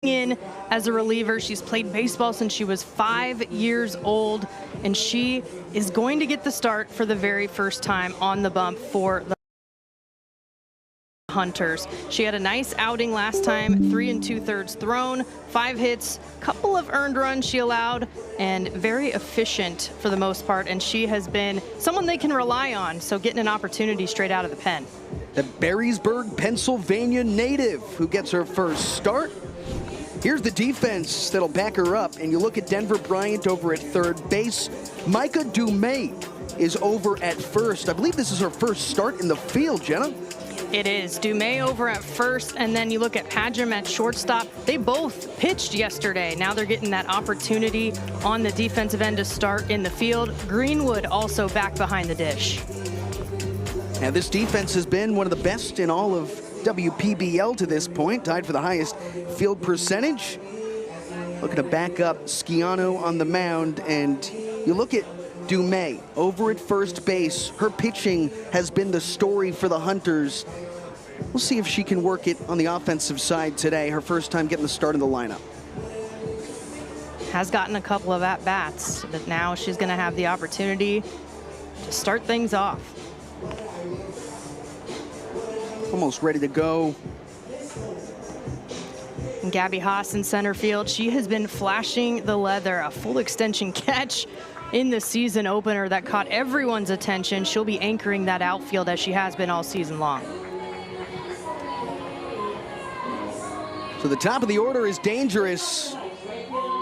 in as a reliever. She's played baseball since she was 5 years old, and she is going to get the start for the very first time on the bump for the Hunters. She had a nice outing last time, 3 2/3 thrown, 5 hits, couple of earned runs she allowed, and very efficient for the most part, and she has been someone they can rely on, so getting an opportunity straight out of the pen. The Berrysburg, Pennsylvania native who gets her first start. Here's the defense that'll back her up, and you look at Denver Bryant over at third base. Micah Dumais is over at first. I believe this is her first start in the field, Jenna. It is. Dumais over at first, and then you look at Padgham at shortstop. They both pitched yesterday. Now they're getting that opportunity on the defensive end to start in the field. Greenwood also back behind the dish. Now this defense has been one of the best in all of WPBL to this point, tied for the highest field percentage. Looking to back up Schiano on the mound, and you look at Dumais over at first base. Her pitching has been the story for the Hunters. We'll see if she can work it on the offensive side today. Her first time getting the start in the lineup. Has gotten a couple of at-bats, but now she's going to have the opportunity to start things off. Almost ready to go. And Gabby Haas in center field. She has been flashing the leather. A full extension catch in the season opener that caught everyone's attention. She'll be anchoring that outfield as she has been all season long. So the top of the order is dangerous.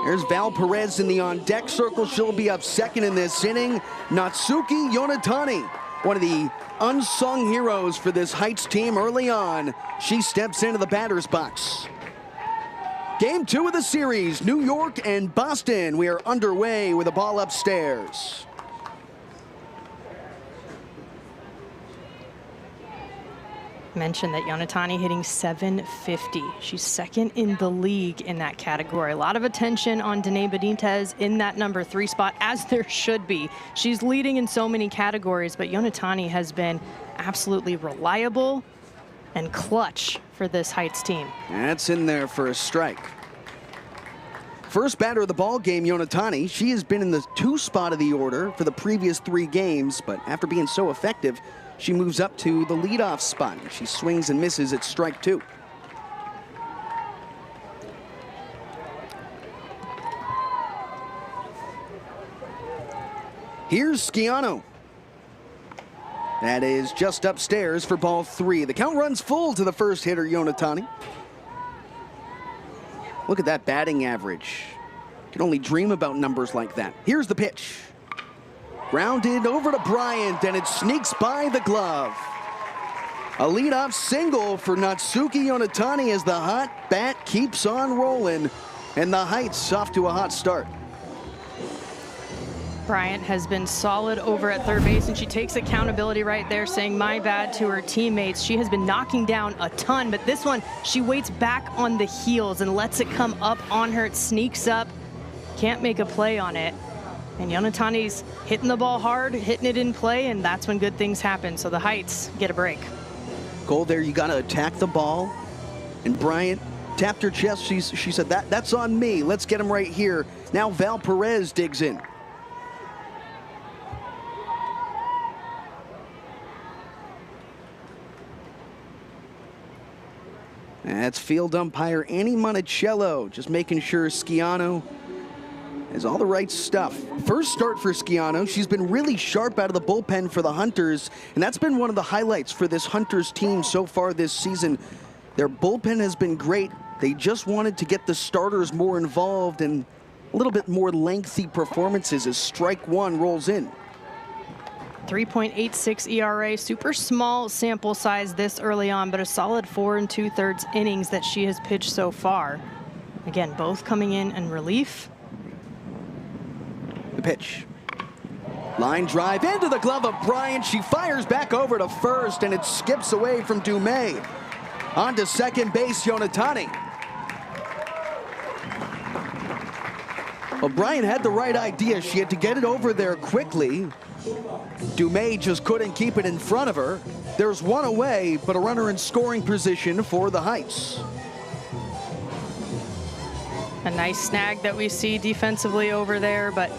There's Val Perez in the on-deck circle. She'll be up second in this inning. Natsuki Yonatani, one of the unsung heroes for this Heights team early on. She steps into the batter's box. Game 2 of the series, New York and Boston. We are underway with a ball upstairs. Mentioned that Yonatani hitting .750. She's second in the league in that category. A lot of attention on Danae Benitez in that number 3 spot, as there should be. She's leading in so many categories, but Yonatani has been absolutely reliable and clutch for this Heights team. That's in there for a strike. First batter of the ball game, Yonatani. She has been in the 2 spot of the order for the previous 3 games, but after being so effective, she moves up to the leadoff spot. She swings and misses at strike 2. Here's Schiano. That is just upstairs for ball 3. The count runs full to the first hitter, Yonatani. Look at that batting average. You can only dream about numbers like that. Here's the pitch. Grounded over to Bryant, and it sneaks by the glove. A leadoff single for Natsuki Yonatani as the hot bat keeps on rolling, and the Heights off to a hot start. Bryant has been solid over at third base, and she takes accountability right there, saying my bad to her teammates. She has been knocking down a ton, but this one, she waits back on the heels and lets it come up on her. It sneaks up, can't make a play on it. And Yonatani's hitting the ball hard, hitting it in play, and that's when good things happen. So the Heights get a break. Goal there, you got to attack the ball. And Bryant tapped her chest. She said, that's on me. Let's get him right here. Now Val Perez digs in. That's field umpire Annie Monticello, just making sure Schiano has all the right stuff. First start for Schiano. She's been really sharp out of the bullpen for the Hunters, and that's been one of the highlights for this Hunters team so far this season. Their bullpen has been great. They just wanted to get the starters more involved and a little bit more lengthy performances as strike 1 rolls in. 3.86 ERA, super small sample size this early on, but a solid 4 2/3 innings that she has pitched so far. Again, both coming in relief. The pitch. Line drive into the glove of Bryant. She fires back over to first, and it skips away from Dumais. On to second base, Yonatani. Well, Bryant had the right idea. She had to get it over there quickly. Dumais just couldn't keep it in front of her. There's one away, but a runner in scoring position for the Heights. A nice snag that we see defensively over there, but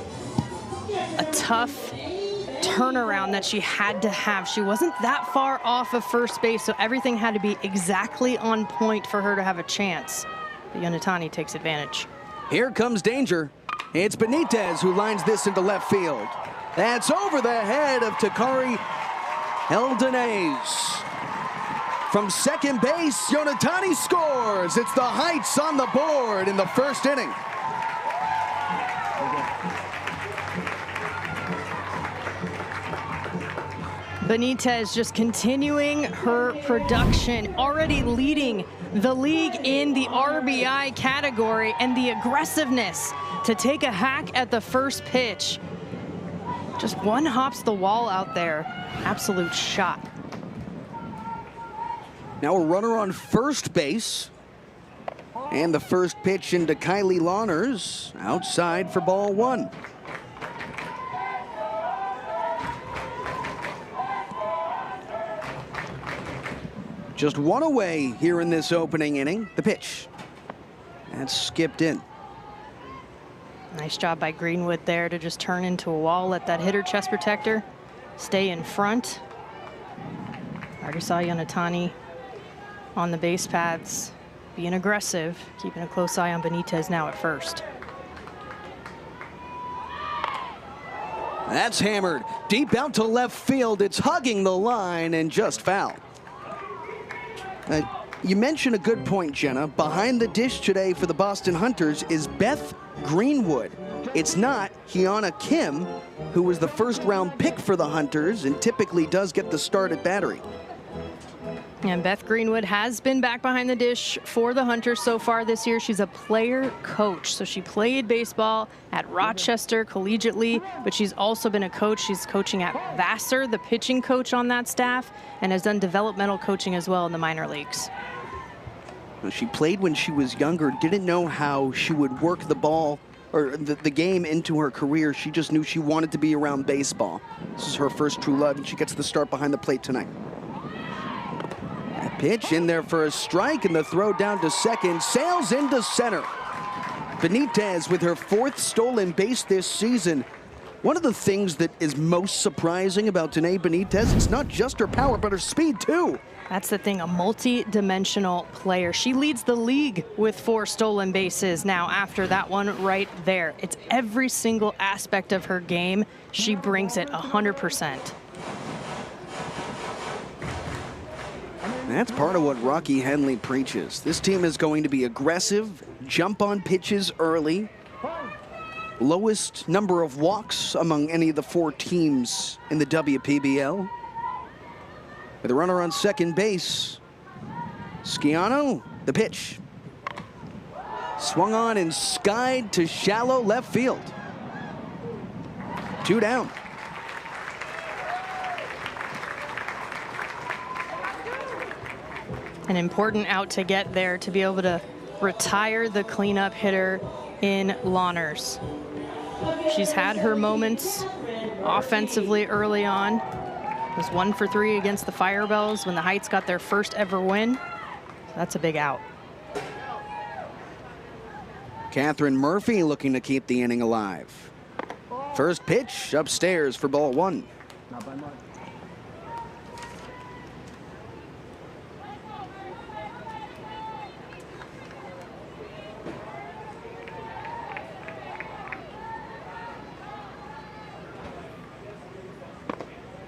a tough turnaround that she had to have. She wasn't that far off of first base, so everything had to be exactly on point for her to have a chance. But Yonatani takes advantage. Here comes danger. It's Benitez who lines this into left field. That's over the head of Takari Eldenez. From second base, Yonatani scores. It's the Heights on the board in the first inning. Benitez just continuing her production, already leading the league in the RBI category, and the aggressiveness to take a hack at the first pitch. Just one hops the wall out there. Absolute shot. Now a runner on first base. And the first pitch into Kylie Lawners, outside for ball one. Just one away here in this opening inning. The pitch. That's skipped in. Nice job by Greenwood there to just turn into a wall, let that hitter chest protector stay in front. Already saw Yonatani on the base paths being aggressive, keeping a close eye on Benitez now at first. That's hammered deep out to left field. It's hugging the line and just foul. You mentioned a good point, Jenna. Behind the dish today for the Boston Hunters is Beth Greenwood. It's not Hyuna Kim, who was the first-round pick for the Hunters and typically does get the start at battery. And Beth Greenwood has been back behind the dish for the Hunters so far this year. She's a player coach, so she played baseball at Rochester collegiately, but she's also been a coach. She's coaching at Vassar, the pitching coach on that staff, and has done developmental coaching as well in the minor leagues. She played when she was younger, didn't know how she would work the ball or the game into her career. She just knew she wanted to be around baseball. This is her first true love, and she gets the start behind the plate tonight. Pitch in there for a strike, and the throw down to second sails into center. Benitez with her fourth stolen base this season. One of the things that is most surprising about Danae Benitez, it's not just her power, but her speed too. That's the thing, a multi-dimensional player. She leads the league with 4 stolen bases now after that one right there. It's every single aspect of her game. She brings it 100%. That's part of what Rocky Henley preaches. This team is going to be aggressive, jump on pitches early. Lowest number of walks among any of the 4 teams in the WPBL. With a runner on second base, Schiano, the pitch. Swung on and skied to shallow left field. 2 down. An important out to get there to be able to retire the cleanup hitter in Lawners. She's had her moments offensively early on. It was 1 for 3 against the Firebells when the Heights got their first ever win. So that's a big out. Catherine Murphy looking to keep the inning alive. First pitch upstairs for ball 1. Not by much.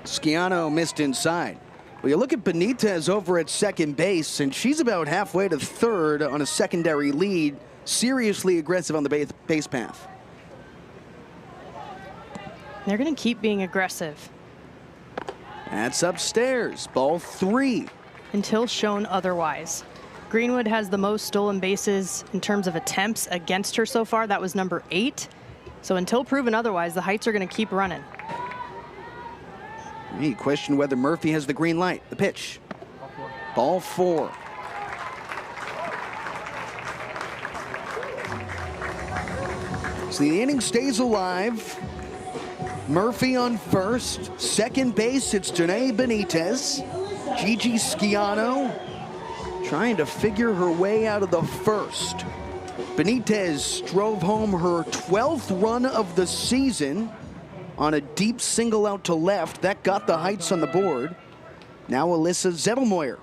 Schiano missed inside. Well, you look at Benitez over at second base, and she's about halfway to third on a secondary lead. Seriously aggressive on the base path. They're going to keep being aggressive. That's upstairs. Ball 3. Until shown otherwise. Greenwood has the most stolen bases in terms of attempts against her so far. That was number 8. So until proven otherwise, the Heights are going to keep running. You question whether Murphy has the green light. The pitch. Ball 4. So the inning stays alive. Murphy on first. Second base, it's Danae Benitez. Gigi Schiano trying to figure her way out of the first. Benitez drove home her 12th run of the season on a deep single out to left. That got the Heights on the board. Now Alyssa Zettelmoyer.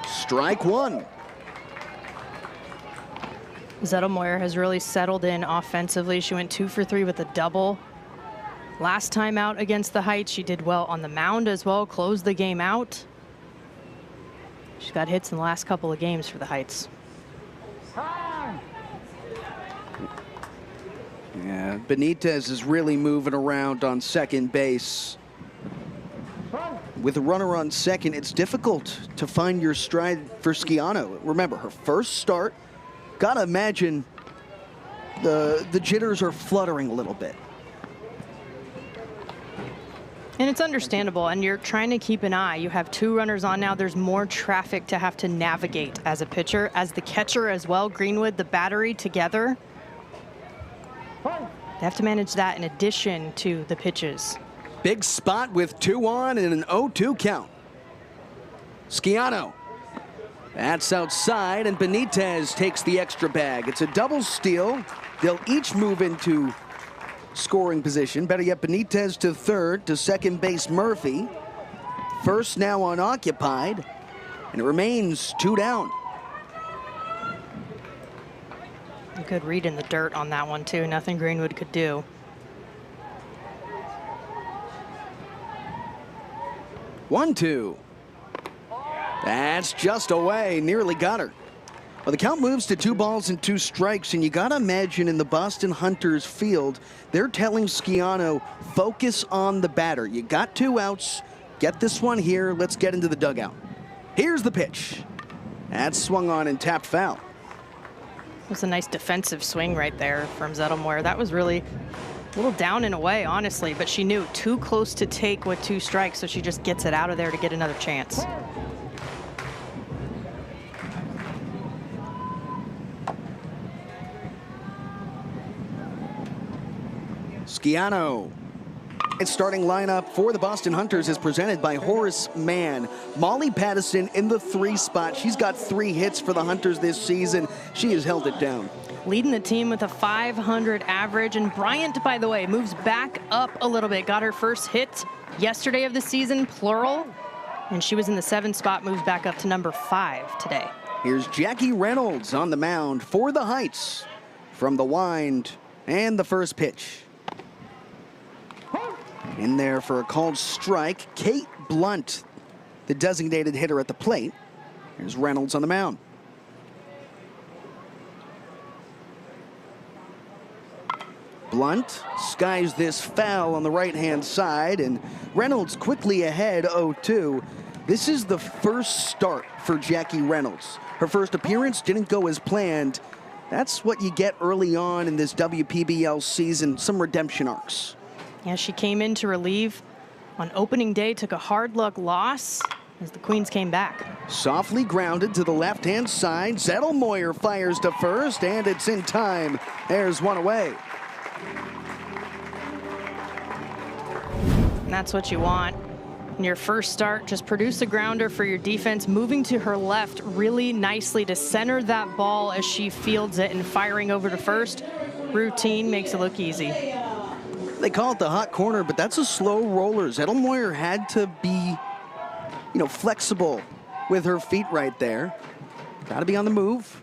Strike one. Zettelmoyer has really settled in offensively. She went 2 for 3 with a double. Last time out against the Heights, she did well on the mound as well, closed the game out. She's got hits in the last couple of games for the Heights. Yeah, Benitez is really moving around on second base. With a runner on second, it's difficult to find your stride for Schiano. Remember, her first start. Gotta imagine the jitters are fluttering a little bit. And it's understandable, and you're trying to keep an eye. You have 2 runners on now. There's more traffic to have to navigate as a pitcher, as the catcher as well. Greenwood, the battery together. They have to manage that in addition to the pitches. Big spot with 2 on and an 0-2 count. Schiano. That's outside, and Benitez takes the extra bag. It's a double steal. They'll each move into scoring position. Better yet, Benitez to third, to second base Murphy. First now unoccupied, and it remains 2 down. A good read in the dirt on that one, too. Nothing Greenwood could do. One, 2. That's just away. Nearly got her. Well, the count moves to 2 balls and 2 strikes, and you got to imagine in the Boston Hunters field, they're telling Schiano, focus on the batter. You got 2 outs. Get this one here. Let's get into the dugout. Here's the pitch. That's swung on and tapped foul. It was a nice defensive swing right there from Zettelmoyer. That was really a little down and away, honestly, but she knew too close to take with 2 strikes, so she just gets it out of there to get another chance. Schiano. Its starting lineup for the Boston Hunters is presented by Horace Mann. Molly Pattison in the 3 spot. She's got 3 hits for the Hunters this season. She has held it down. Leading the team with a .500 average. And Bryant, by the way, moves back up a little bit. Got her first hit yesterday of the season, plural. And she was in the 7 spot, moves back up to number 5 today. Here's Jackie Reynolds on the mound for the Heights. From the wind and the first pitch. In there for a called strike, Kate Blunt, the designated hitter at the plate. Here's Reynolds on the mound. Blunt skies this foul on the right-hand side, and Reynolds quickly ahead 0-2. This is the first start for Jackie Reynolds. Her first appearance didn't go as planned. That's what you get early on in this WPBL season, some redemption arcs. Yeah, she came in to relieve on opening day, took a hard luck loss as the Queens came back. Softly grounded to the left-hand side. Zettelmoyer fires to first, and it's in time. There's one away. And that's what you want in your first start. Just produce a grounder for your defense, moving to her left really nicely to center that ball as she fields it and firing over to first. Routine makes it look easy. They call it the hot corner, but that's a slow roller. Zettelmoyer had to be, flexible with her feet right there. Got to be on the move.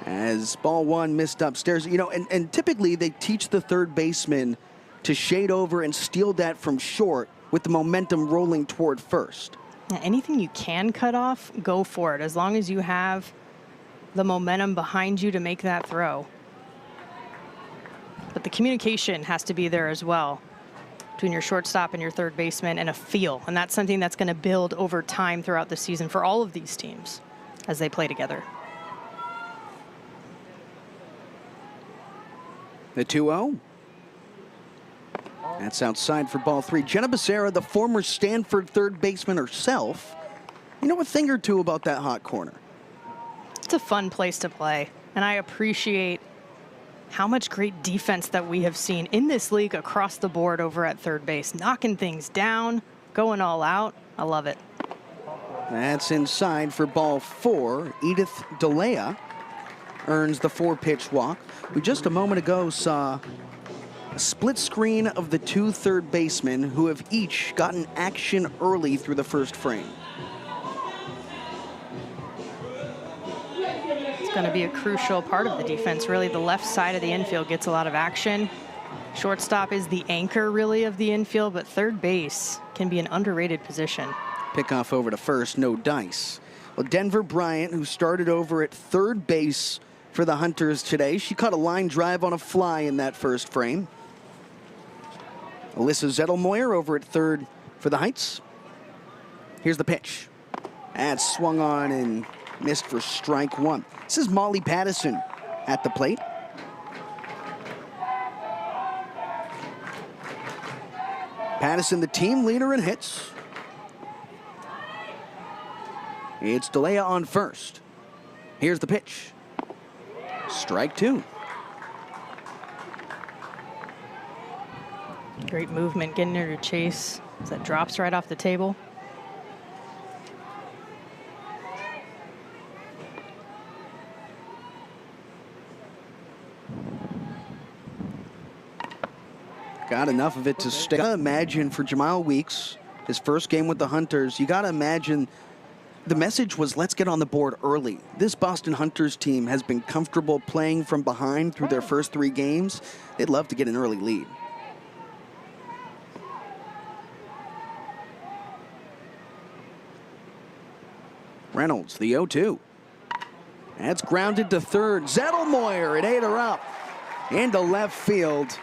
As ball 1 missed upstairs, and typically they teach the third baseman to shade over and steal that from short with the momentum rolling toward first. Yeah, anything you can cut off, go for it, as long as you have the momentum behind you to make that throw. But the communication has to be there as well between your shortstop and your third baseman, and a feel. And that's something that's going to build over time throughout the season for all of these teams as they play together. The 2-0. That's outside for ball 3. Jenna Becerra, the former Stanford third baseman herself. A thing or two about that hot corner. It's a fun place to play, and I appreciate how much great defense that we have seen in this league across the board over at third base. Knocking things down, going all out. I love it. That's inside for ball 4. Edith D'Elia earns the 4-pitch walk. We just a moment ago saw a split screen of the 2 third basemen who have each gotten action early through the first frame. It's going to be a crucial part of the defense. Really, the left side of the infield gets a lot of action. Shortstop is the anchor, really, of the infield, but third base can be an underrated position. Pickoff over to first, no dice. Well, Denver Bryant, who started over at third base for the Hunters today, she caught a line drive on a fly in that first frame. Alyssa Zettelmoyer over at third for the Heights. Here's the pitch. That's swung on and missed for strike 1. This is Molly Pattison at the plate. Pattison, the team leader in hits. It's D'Elia on first. Here's the pitch. Strike 2. Great movement getting her to chase as that drops right off the table. Got enough of it to stay. Imagine for Jemile Weeks, his first game with the Hunters, you got to imagine the message was, let's get on the board early. This Boston Hunters team has been comfortable playing from behind through their first 3 games. They'd love to get an early lead. Reynolds, the 0-2. That's grounded to third. Zettelmoyer, it ate her up into left field.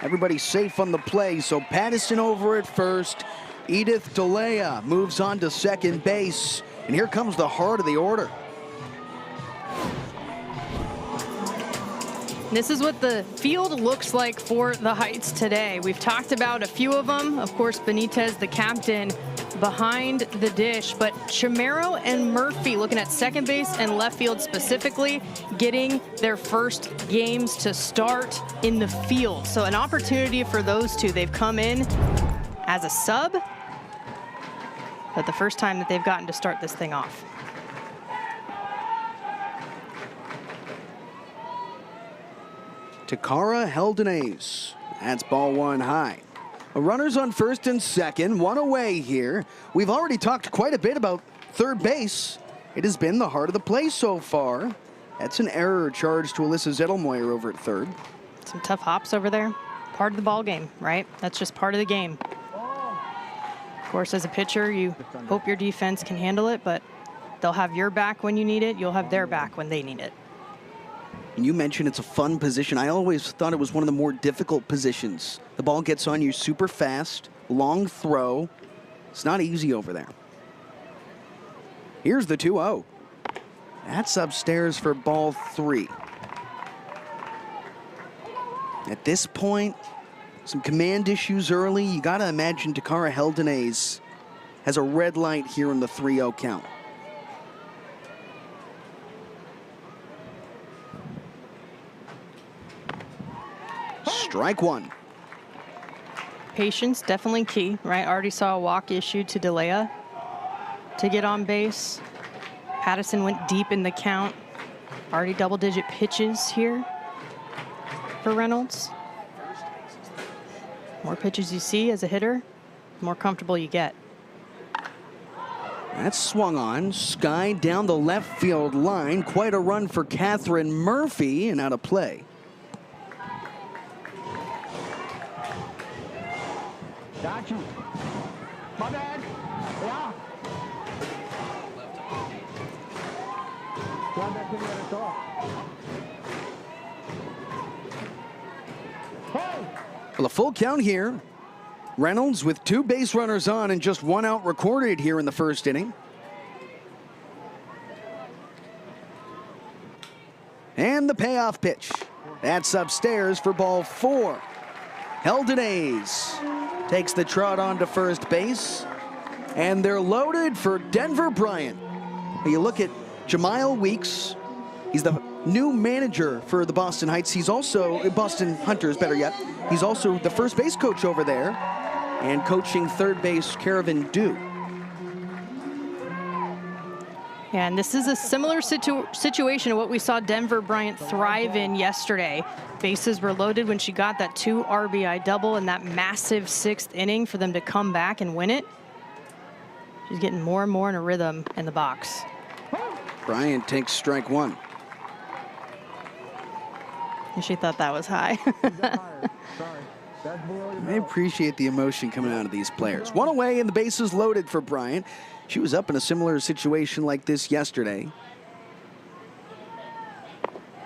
Everybody safe on the play, so Pattison over at first. Edith D'Elia moves on to second base. And here comes the heart of the order. This is what the field looks like for the Heights today. We've talked about a few of them. Of course, Benitez, the captain, behind the dish. But Chamero and Murphy, looking at second base and left field specifically, getting their first games to start in the field. So an opportunity for those two. They've come in as a sub, but the first time that they've gotten to start this thing off. Takara Heldenes. That's ball 1 high. Runners on first and second, 1 away here. We've already talked quite a bit about third base. It has been the heart of the play so far. That's an error charged to Alyssa Zettelmoyer over at third. Some tough hops over there. Part of the ball game, right? That's just part of the game. Of course, as a pitcher, you hope your defense can handle it, but they'll have your back when you need it. You'll have their back when they need it. You mentioned it's a fun position. I always thought it was one of the more difficult positions. The ball gets on you super fast, long throw. It's not easy over there. Here's the 2-0. That's upstairs for ball 3. At this point, some command issues early. You got to imagine Takara Heldenes has a red light here in the 3-0 count. Strike 1. Patience, definitely key, right? Already saw a walk issued to D'Elia to get on base. Pattison went deep in the count. Already double-digit pitches here for Reynolds. More pitches you see as a hitter, the more comfortable you get. That's swung on. Sky down the left field line. Quite a run for Catherine Murphy and out of play. Got you. My bad. Yeah. Glad that didn't let us off. Hey! Well, a full count here. Reynolds with 2 base runners on and just 1 out recorded here in the first inning. And the payoff pitch. That's upstairs for ball 4. Heldenes takes the trot on to first base. And they're loaded for Denver Bryant. You look at Jemile Weeks. He's the new manager for the Boston Heights. He's also, Boston Hunters, better yet. He's also the first base coach over there and coaching third base Caravan Dew. Yeah, and this is a similar situation to what we saw Denver Bryant thrive in yesterday. Bases were loaded when she got that 2 RBI double in that massive 6th inning for them to come back and win it. She's getting more and more in a rhythm in the box. Bryant takes strike 1. And she thought that was high. I appreciate the emotion coming out of these players. 1 away and the bases loaded for Bryant. She was up in a similar situation like this yesterday.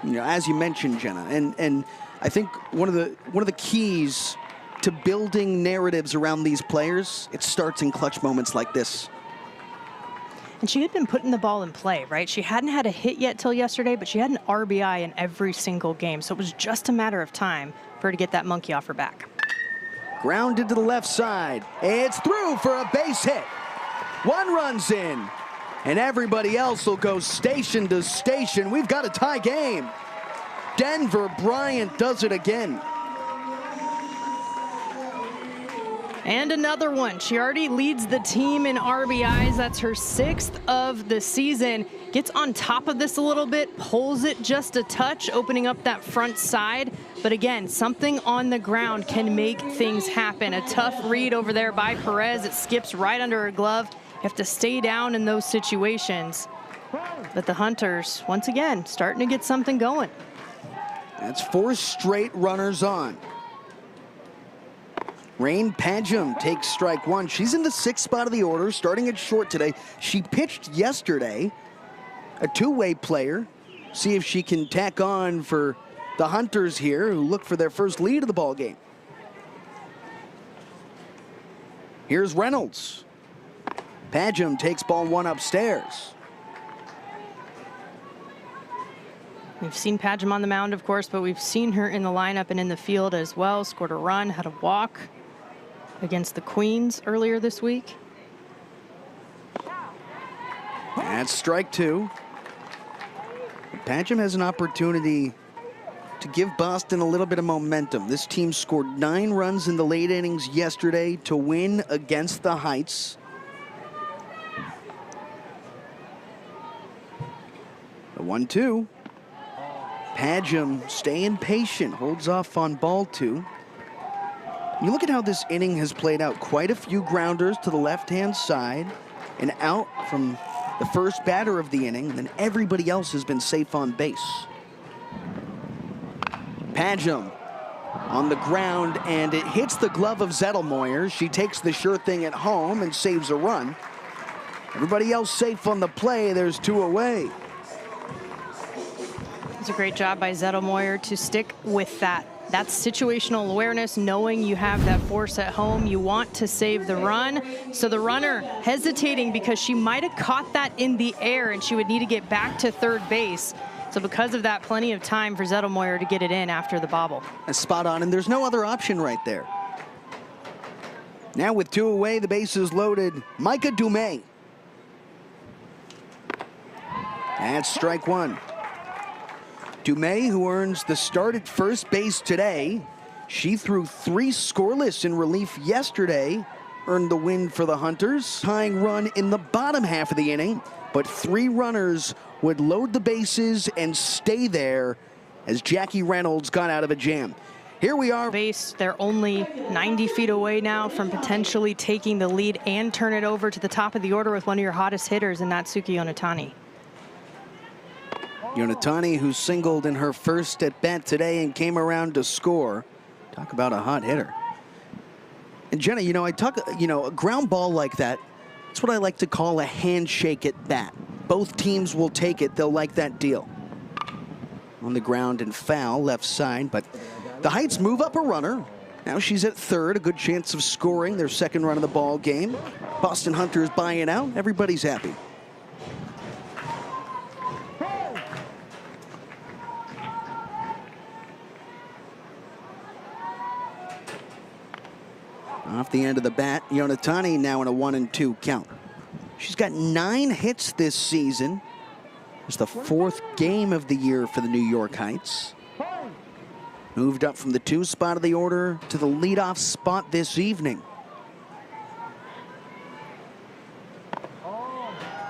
You know, as you mentioned, Jenna, and I think one of the keys to building narratives around these players, it starts in clutch moments like this. And she had been putting the ball in play, right? She hadn't had a hit yet till yesterday, but she had an RBI in every single game. So it was just a matter of time for her to get that monkey off her back. Grounded to the left side. It's through for a base hit. 1 run's in. And everybody else will go station to station. We've got a tie game. Denver Bryant does it again. And another one. She already leads the team in RBIs. That's her 6th of the season. Gets on top of this a little bit, pulls it just a touch, opening up that front side. But again, something on the ground can make things happen. A tough read over there by Perez. It skips right under her glove. You have to stay down in those situations. But the Hunters, once again, starting to get something going. That's 4 straight runners on. Rain Pagem takes strike 1. She's in the 6th spot of the order, starting at short today. She pitched yesterday, a 2-way player. See if she can tack on for the Hunters here, who look for their first lead of the ball game. Here's Reynolds. Pagem takes ball 1 upstairs. We've seen Pagem on the mound, of course, but we've seen her in the lineup and in the field as well. Scored a run, had a walk against the Queens earlier this week. That's strike 2. Pagem has an opportunity to give Boston a little bit of momentum. This team scored 9 runs in the late innings yesterday to win against the Heights. The 1-2. Pagem staying patient, holds off on ball 2. You look at how this inning has played out. Quite a few grounders to the left-hand side and out from the first batter of the inning, and then everybody else has been safe on base. Pagem on the ground, and it hits the glove of Zettelmoyer. She takes the sure thing at home and saves a run. Everybody else safe on the play. There's 2 away. It's a great job by Zettelmoyer to stick with that. That's situational awareness, knowing you have that force at home. You want to save the run. So the runner hesitating because she might have caught that in the air and she would need to get back to third base. So because of that, plenty of time for Zettelmoyer to get it in after the bobble. That's spot on, and there's no other option right there. Now with 2 away, the bases loaded. Micah Dumais. That's strike 1. Dumais, who earns the start at first base today. She threw 3 scoreless in relief yesterday, earned the win for the Hunters. Tying run in the bottom half of the inning, but 3 runners would load the bases and stay there as Jackie Reynolds got out of a jam. Here we are. Base, they're only 90 feet away now from potentially taking the lead and turn it over to the top of the order with one of your hottest hitters in Natsuki Yonatani. Yonatani, who singled in her first at bat today and came around to score. Talk about a hot hitter. And Jenna, a ground ball like that, that's what I like to call a handshake at bat. Both teams will take it. They'll like that deal. On the ground and foul left side, but the Heights move up a runner. Now she's at third, a good chance of scoring their second run of the ball game. Boston Hunters buying out. Everybody's happy. Off the end of the bat, Yonatani now in a 1-2 count. She's got 9 hits this season. It's the 4th game of the year for the New York Heights. Moved up from the 2 spot of the order to the leadoff spot this evening.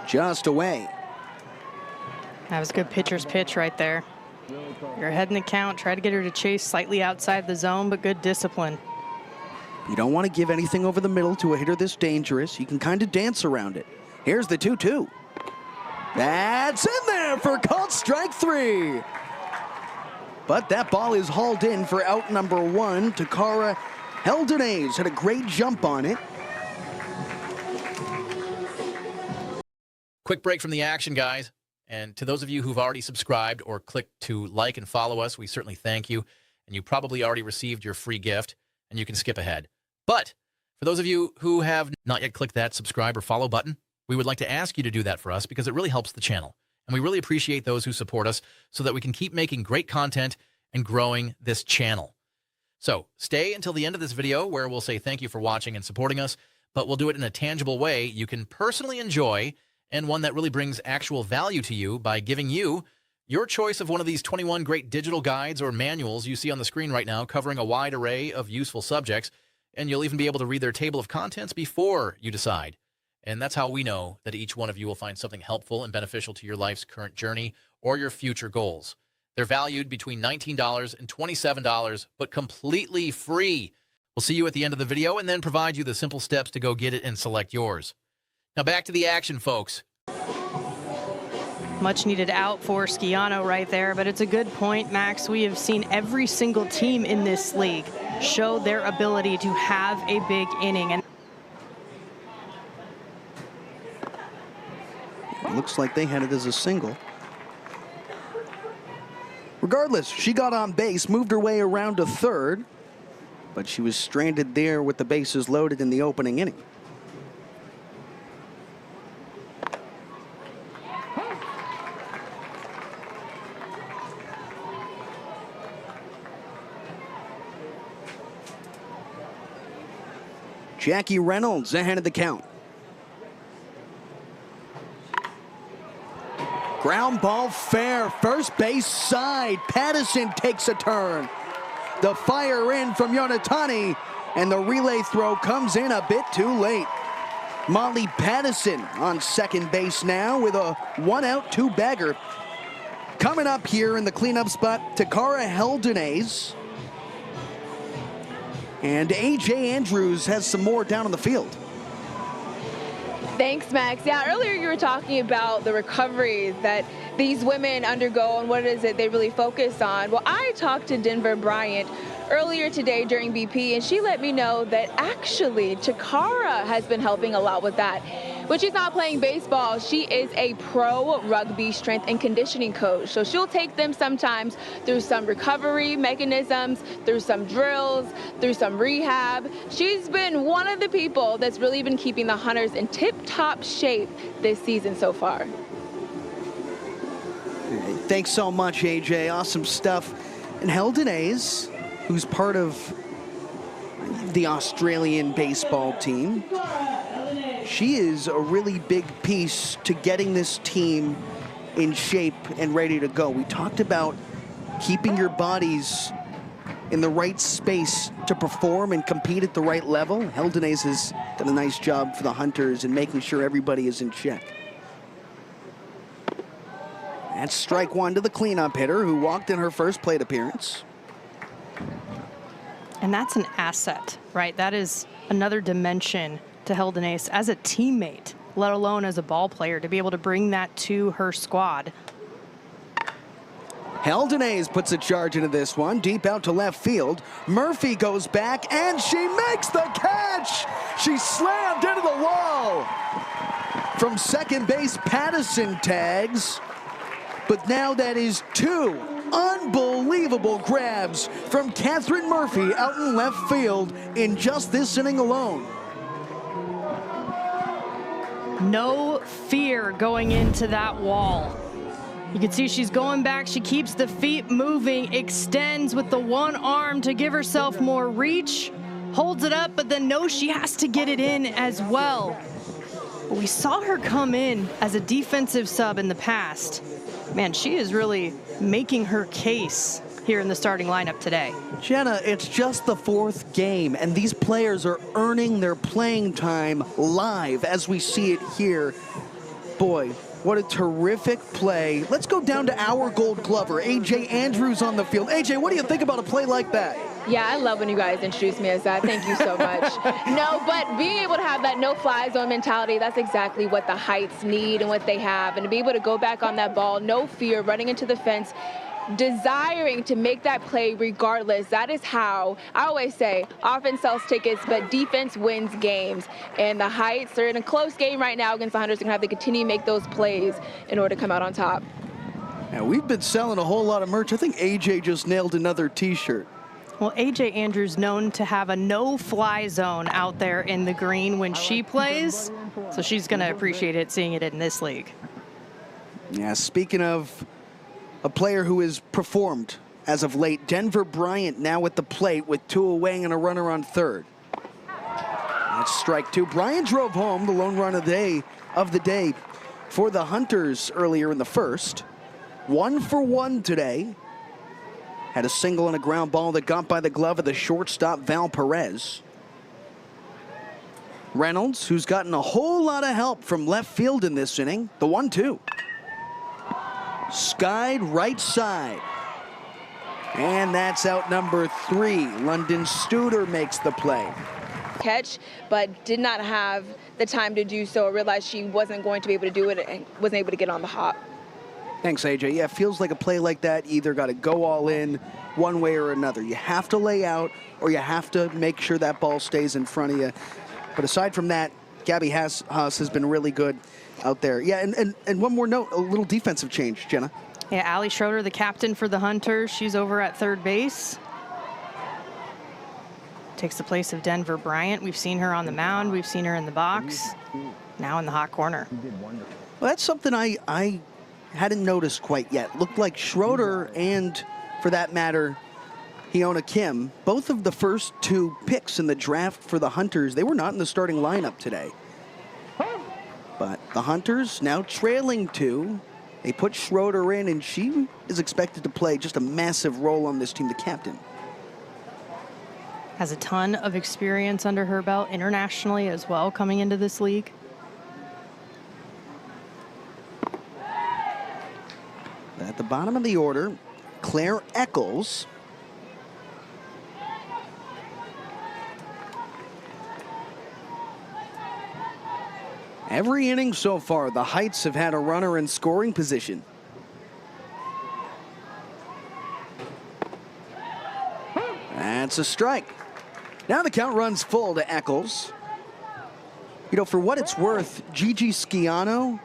Just away. That was a good pitcher's pitch right there. You're ahead in the count. Try to get her to chase slightly outside the zone, but good discipline. You don't want to give anything over the middle to a hitter this dangerous. You can kind of dance around it. Here's the 2-2. That's in there for called strike 3. But that ball is hauled in for out number 1. Takara Heldenase had a great jump on it. Quick break from the action, guys. And to those of you who've already subscribed or clicked to like and follow us, we certainly thank you. And you probably already received your free gift, and you can skip ahead. But for those of you who have not yet clicked that subscribe or follow button, we would like to ask you to do that for us because it really helps the channel. And we really appreciate those who support us so that we can keep making great content and growing this channel. So stay until the end of this video where we'll say thank you for watching and supporting us, but we'll do it in a tangible way you can personally enjoy and one that really brings actual value to you by giving you your choice of one of these 21 great digital guides or manuals you see on the screen right now covering a wide array of useful subjects, and you'll even be able to read their table of contents before you decide. And that's how we know that each one of you will find something helpful and beneficial to your life's current journey or your future goals. They're valued between $19 and $27, but completely free. We'll see you at the end of the video and then provide you the simple steps to go get it and select yours. Now back to the action, folks. Much needed out for Schiano right there, but it's a good point, Max. We have seen every single team in this league show their ability to have a big inning. And it looks like they had it as a single. Regardless, she got on base, moved her way around to third, but she was stranded there with the bases loaded in the opening inning. Jackie Reynolds ahead of the count. Ground ball fair, first base side. Pattison takes a turn. The fire in from Yonatani, and the relay throw comes in a bit too late. Molly Pattison on second base now with a 1-out, 2-bagger. Coming up here in the cleanup spot, Takara Heldenase. And A.J. Andrews has some more down on the field. Thanks, Max. Yeah, earlier you were talking about the recovery that these women undergo and what is it they really focus on. Well, I talked to Denver Bryant earlier today during BP, and she let me know that actually Takara has been helping a lot with that. When she's not playing baseball, she is a pro rugby strength and conditioning coach. So she'll take them sometimes through some recovery mechanisms, through some drills, through some rehab. She's been one of the people that's really been keeping the Hunters in tip-top shape this season so far. Thanks so much, AJ. Awesome stuff. And Heldenase, who's part of the Australian baseball team, she is a really big piece to getting this team in shape and ready to go. We talked about keeping your bodies in the right space to perform and compete at the right level. Heldenase has done a nice job for the Hunters in making sure everybody is in check. That's strike one to the cleanup hitter who walked in her first plate appearance. And that's an asset, right? That is another dimension to Heldenase as a teammate, let alone as a ball player, to be able to bring that to her squad. Heldenase puts a charge into this one, deep out to left field. Murphy goes back, and she makes the catch! She slammed into the wall! From second base, Pattison tags. But now that is two unbelievable grabs from Catherine Murphy out in left field in just this inning alone. No fear going into that wall. You can see she's going back. She keeps the feet moving, extends with the one arm to give herself more reach, holds it up, but then knows she has to get it in as well. We saw her come in as a defensive sub in the past. Man, she is really making her case here in the starting lineup today. Jenna, it's just the fourth game, and these players are earning their playing time live as we see it here Boy, what a terrific play. Let's go down to our Gold Glover, A.J. Andrews on the field. A.J., what do you think about a play like that? Yeah, I love when you guys introduce me as that. Thank you so much. No, but being able to have that no-fly zone mentality, that's exactly what the Heights need and what they have. And to be able to go back on that ball, no fear, running into the fence, desiring to make that play regardless. That is how, I always say, offense sells tickets, but defense wins games. And the Heights are in a close game right now against the Hunters. They're going to have to continue to make those plays in order to come out on top. Now, we've been selling a whole lot of merch. I think AJ just nailed another T-shirt. Well, A.J. Andrews known to have a no-fly zone out there in the green when she plays, so she's going to appreciate it seeing it in this league. Yeah, speaking of a player who has performed as of late, Denver Bryant now at the plate with Tua Wang and a runner on third. That's strike two. Bryant drove home the lone run of the day for the Hunters earlier in the first. 1 for 1 today. Had a single and a ground ball that got by the glove of the shortstop, Val Perez. Reynolds, who's gotten a whole lot of help from left field in this inning, the 1-2. Skied right side. And that's out number 3. London Studer makes the play. Catch, but did not have the time to do so. I realized she wasn't going to be able to do it and wasn't able to get on the hop. Thanks, AJ. Yeah, it feels like a play like that, you either got to go all in one way or another. You have to lay out or you have to make sure that ball stays in front of you. But aside from that, Gabby Haas has been really good out there. Yeah, and one more note, a little defensive change, Jenna. Yeah, Allie Schroeder, the captain for the Hunters, she's over at third base. Takes the place of Denver Bryant. We've seen her on the mound. We've seen her in the box. Now in the hot corner. Well, that's something I hadn't noticed quite yet. Looked like Schroeder and, for that matter, Hyuna Kim, both of the first 2 picks in the draft for the Hunters, they were not in the starting lineup today. But the Hunters now trailing 2. They put Schroeder in, and she is expected to play just a massive role on this team, the captain. Has a ton of experience under her belt internationally as well coming into this league. At the bottom of the order, Claire Eccles. Every inning so far, the Heights have had a runner in scoring position. That's a strike. Now the count runs full to Eccles. You know, for what it's worth, Gigi Schiano,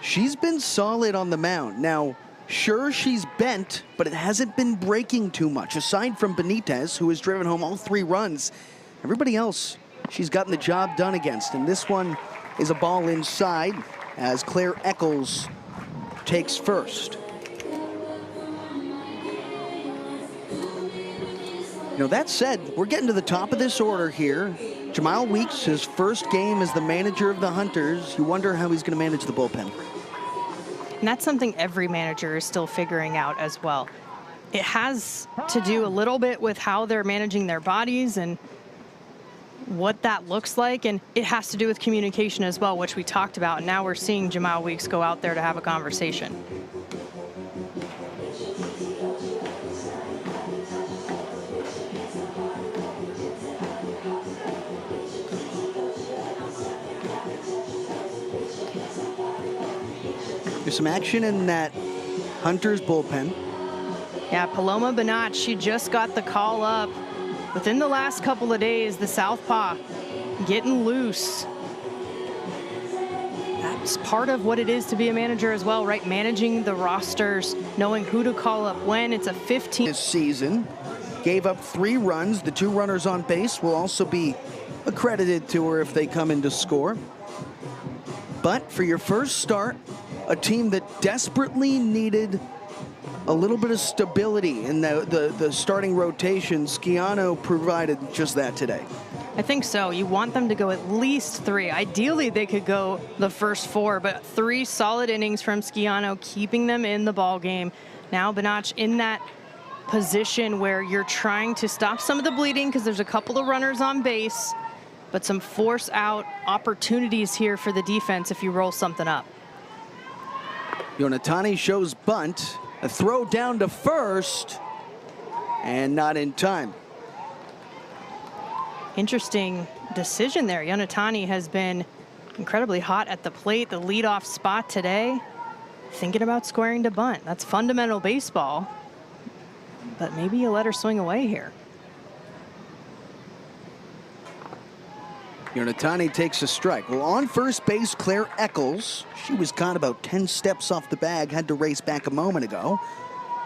she's been solid on the mound. Now, sure, she's bent, but it hasn't been breaking too much. Aside from Benitez, who has driven home all 3 runs, everybody else she's gotten the job done against. And this one is a ball inside as Claire Eccles takes first. You know, that said, we're getting to the top of this order here. Jamal Weeks, his first game as the manager of the Hunters. You wonder how he's going to manage the bullpen. And that's something every manager is still figuring out as well. It has to do a little bit with how they're managing their bodies and what that looks like, and it has to do with communication as well, which we talked about. And now we're seeing Jamal Weeks go out there to have a conversation. There's some action in that Hunters bullpen. Yeah, Paloma Benach, she just got the call up within the last couple of days. The southpaw getting loose. That's part of what it is to be a manager as well, right? Managing the rosters, knowing who to call up when. It's a 15. This season, gave up 3 runs. The 2 runners on base will also be accredited to her if they come in to score. But for your first start, a team that desperately needed a little bit of stability in the starting rotation, Schiano provided just that today. I think so. You want them to go at least 3. Ideally, they could go the first 4, but 3 solid innings from Schiano, keeping them in the ball game. Now Benach in that position where you're trying to stop some of the bleeding because there's a couple of runners on base, but some force out opportunities here for the defense if you roll something up. Yonatani shows bunt. A throw down to first. And not in time. Interesting decision there. Yonatani has been incredibly hot at the plate. The leadoff spot today. Thinking about squaring to bunt. That's fundamental baseball. But maybe you let her swing away here. Yonatani takes a strike. Well, on first base, Claire Eccles. She was caught about 10 steps off the bag, had to race back a moment ago.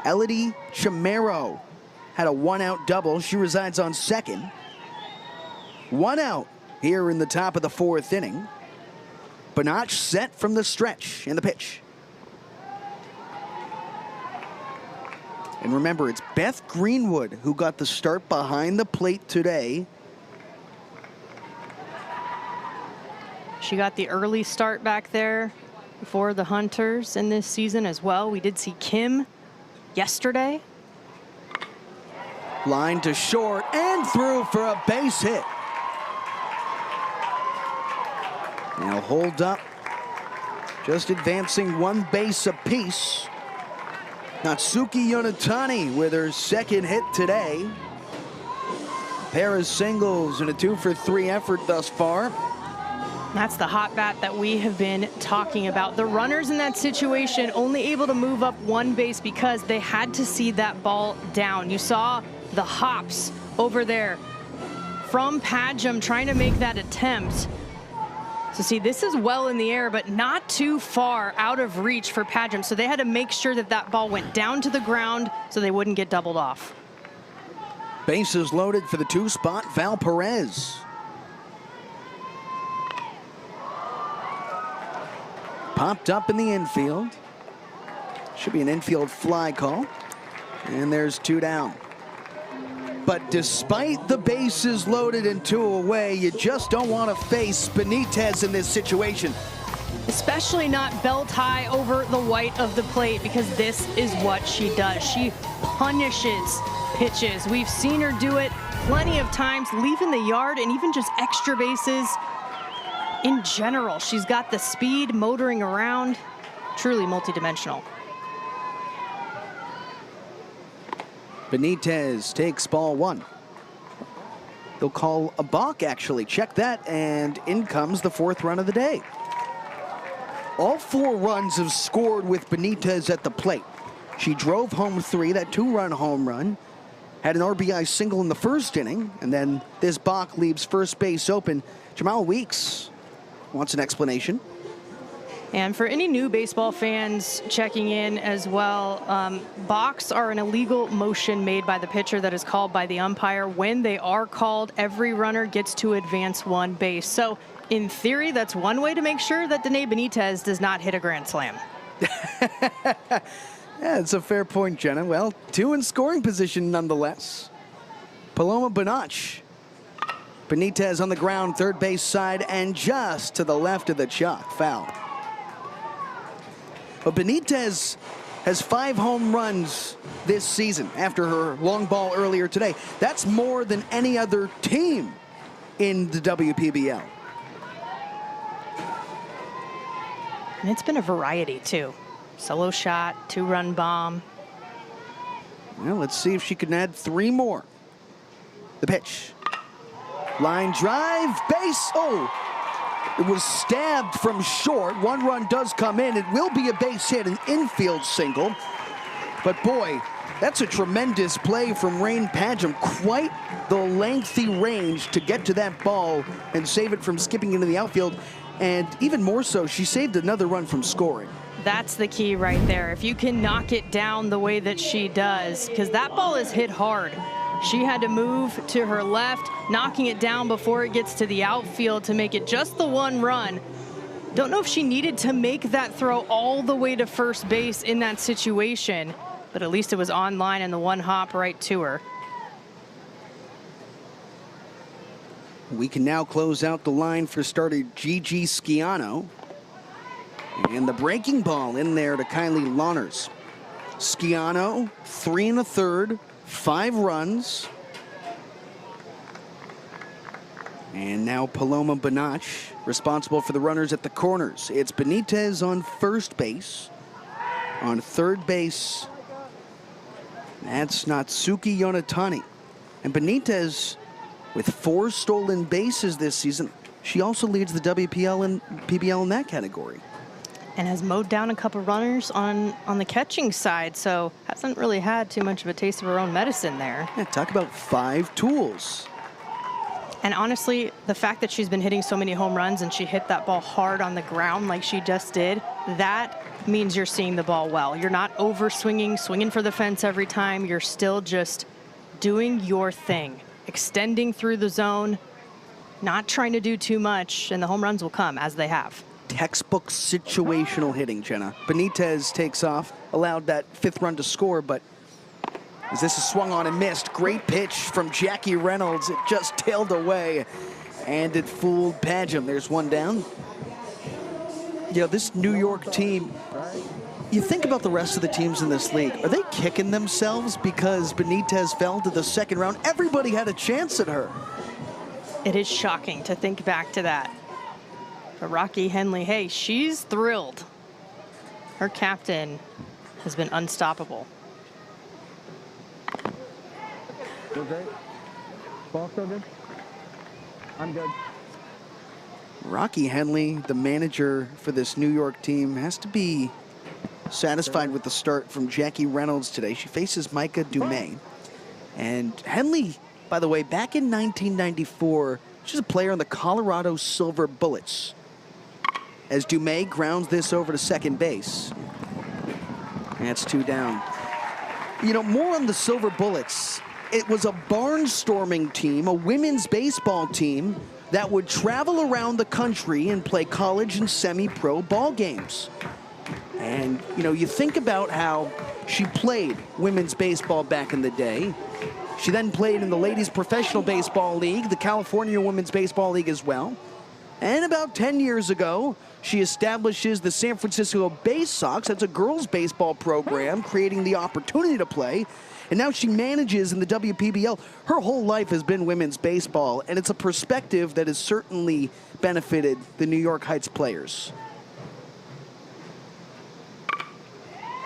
Elodie Chamero had a one-out double. She resides on second. 1 out here in the top of the 4th inning. Benach set from the stretch in the pitch. And remember, it's Beth Greenwood who got the start behind the plate today. She got the early start back there for the Hunters in this season as well. We did see Kim yesterday. Line to short and through for a base hit. Now hold up. Just advancing 1 base apiece. Natsuki Yonatani with her 2nd hit today. A pair of singles and a 2-for-3 effort thus far. That's the hot bat that we have been talking about. The runners in that situation only able to move up 1 base because they had to see that ball down. You saw the hops over there from Padgham trying to make that attempt. So see, this is well in the air, but not too far out of reach for Padgham. So they had to make sure that that ball went down to the ground so they wouldn't get doubled off. Bases loaded for the 2 spot, Val Perez. Popped up in the infield. Should be an infield fly call. And there's 2 down. But despite the bases loaded and 2 away, you just don't want to face Benitez in this situation. Especially not belt high over the white of the plate, because this is what she does. She punishes pitches. We've seen her do it plenty of times, leaving the yard and even just extra bases. In general, she's got the speed, motoring around, truly multidimensional. Benitez takes ball 1. They'll call a balk, actually. Check that, and in comes the 4th run of the day. All 4 runs have scored with Benitez at the plate. She drove home 3, that 2-run home run. Had an RBI single in the 1st inning, and then this balk leaves first base open. Jamal Weeks wants an explanation. And for any new baseball fans checking in as well, balks are an illegal motion made by the pitcher that is called by the umpire. When they are called, every runner gets to advance 1 base. So in theory, that's one way to make sure that Danae Benitez does not hit a grand slam. Yeah, it's a fair point, Jenna. Well, 2 in scoring position nonetheless. Paloma Benach. Benitez on the ground, 3rd base side, and just to the left of the chalk. Foul. But Benitez has 5 home runs this season after her long ball earlier today. That's more than any other team in the WPBL. And it's been a variety, too. Solo shot, 2-run bomb. Well, let's see if she can add 3 more. The pitch. Line drive, base. Oh, it was stabbed from short. 1 run does come in. It will be a base hit, an infield single. But boy, that's a tremendous play from Rain Padgham. Quite the lengthy range to get to that ball and save it from skipping into the outfield. And even more so, she saved another run from scoring. That's the key right there. If you can knock it down the way that she does, because that ball is hit hard. She had to move to her left, knocking it down before it gets to the outfield to make it just the 1 run. Don't know if she needed to make that throw all the way to first base in that situation, but at least it was on line and the 1 hop right to her. We can now close out the line for starter Gigi Schiano. And the breaking ball in there to Kylie Lawners. Schiano, 3 1/3, 5 runs. And now Paloma Benach, responsible for the runners at the corners. It's Benitez on first base. On third base, that's Natsuki Yonatani. And Benitez, with 4 stolen bases this season, she also leads the WPL and PBL in that category. And has mowed down a couple runners on the catching side, so hasn't really had too much of a taste of her own medicine there. Yeah, talk about 5 tools. And honestly, the fact that she's been hitting so many home runs and she hit that ball hard on the ground like she just did, that means you're seeing the ball well. You're not over swinging for the fence every time. You're still just doing your thing, extending through the zone, not trying to do too much, and the home runs will come as they have. Textbook situational hitting, Jenna. Benitez takes off, allowed that 5th run to score, but as this is swung on and missed, great pitch from Jackie Reynolds. It just tailed away, and it fooled Padgham. There's one down. You know, this New York team, you think about the rest of the teams in this league. Are they kicking themselves because Benitez fell to the 2nd round? Everybody had a chance at her. It is shocking to think back to that. But Rocky Henley, hey, she's thrilled. Her captain has been unstoppable. You're great. Ball still good? I'm good. Rocky Henley, the manager for this New York team, has to be satisfied with the start from Jackie Reynolds today. She faces Micah Dumais. And Henley, by the way, back in 1994, she was a player on the Colorado Silver Bullets. As Dumais grounds this over to second base. That's 2 down. You know, more on the Silver Bullets. It was a barnstorming team, a women's baseball team that would travel around the country and play college and semi-pro ball games. And, you know, you think about how she played women's baseball back in the day. She then played in the Ladies Professional Baseball League, the California Women's Baseball League as well. And about 10 years ago, she establishes the San Francisco Bay Sox. That's a girls' baseball program, creating the opportunity to play. And now she manages in the WPBL. Her whole life has been women's baseball, and it's a perspective that has certainly benefited the New York Heights players.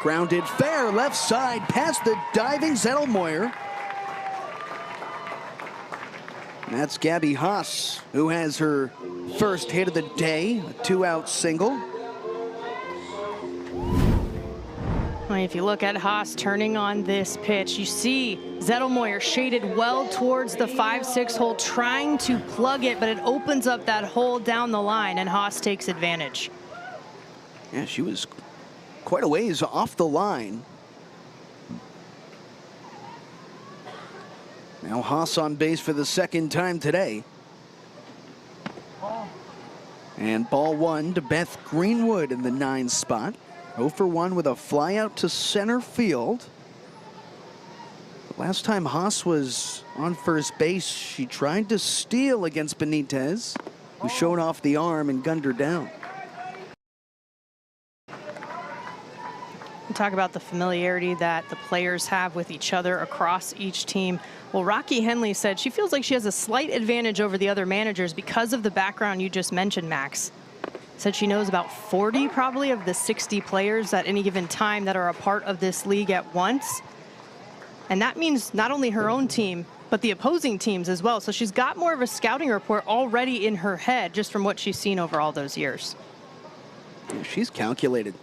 Grounded fair, left side, past the diving Zettelmoyer. That's Gabby Haas, who has her first hit of the day, a 2-out single. If you look at Haas turning on this pitch, you see Zettelmoyer shaded well towards the 5-6 hole, trying to plug it, but it opens up that hole down the line, and Haas takes advantage. Yeah, she was quite a ways off the line. Now Haas on base for the 2nd time today. And ball 1 to Beth Greenwood in the 9 spot. 0 for 1 with a fly out to center field. Last time Haas was on first base, she tried to steal against Benitez, who showed off the arm and gunned her down. We talk about the familiarity that the players have with each other across each team. Well, Rocky Henley said she feels like she has a slight advantage over the other managers because of the background you just mentioned, Max. Said she knows about 40 probably of the 60 players at any given time that are a part of this league at once. And that means not only her own team, but the opposing teams as well. So she's got more of a scouting report already in her head just from what she's seen over all those years. Yeah, she's calculated.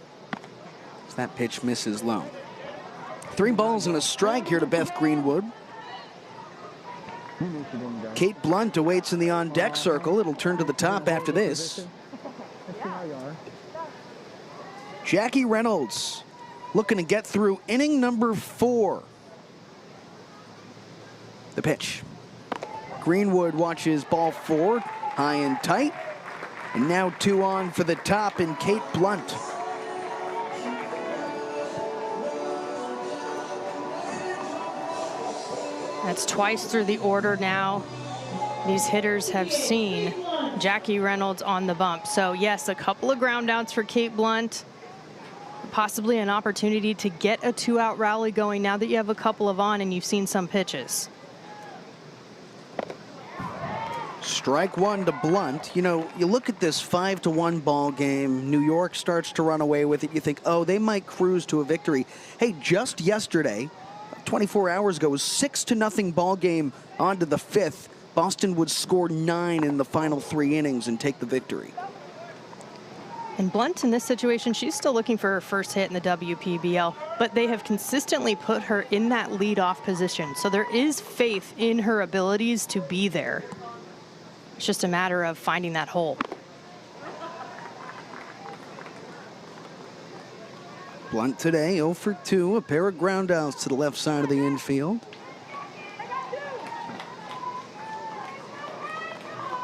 As that pitch misses low. 3 balls and a strike here to Beth Greenwood. Kate Blunt awaits in the on-deck circle. It'll turn to the top after this. Jackie Reynolds looking to get through inning number 4. The pitch. Greenwood watches ball 4, high and tight. And now 2 on for the top and Kate Blunt. That's twice through the order now. These hitters have seen Jackie Reynolds on the bump. So yes, a couple of ground outs for Kate Blunt. Possibly an opportunity to get a 2-out rally going now that you have a couple of on and you've seen some pitches. Strike one to Blunt. You know, you look at this 5-1 ball game. New York starts to run away with it. You think, oh, they might cruise to a victory. Hey, just yesterday, 24 hours ago, was 6-0 ball game on to the 5th. Boston would score 9 in the final 3 innings and take the victory. And Blunt, in this situation, she's still looking for her first hit in the WPBL, but they have consistently put her in that leadoff position. So there is faith in her abilities to be there. It's just a matter of finding that hole. Blunt today, 0 for 2, a pair of ground outs to the left side of the infield.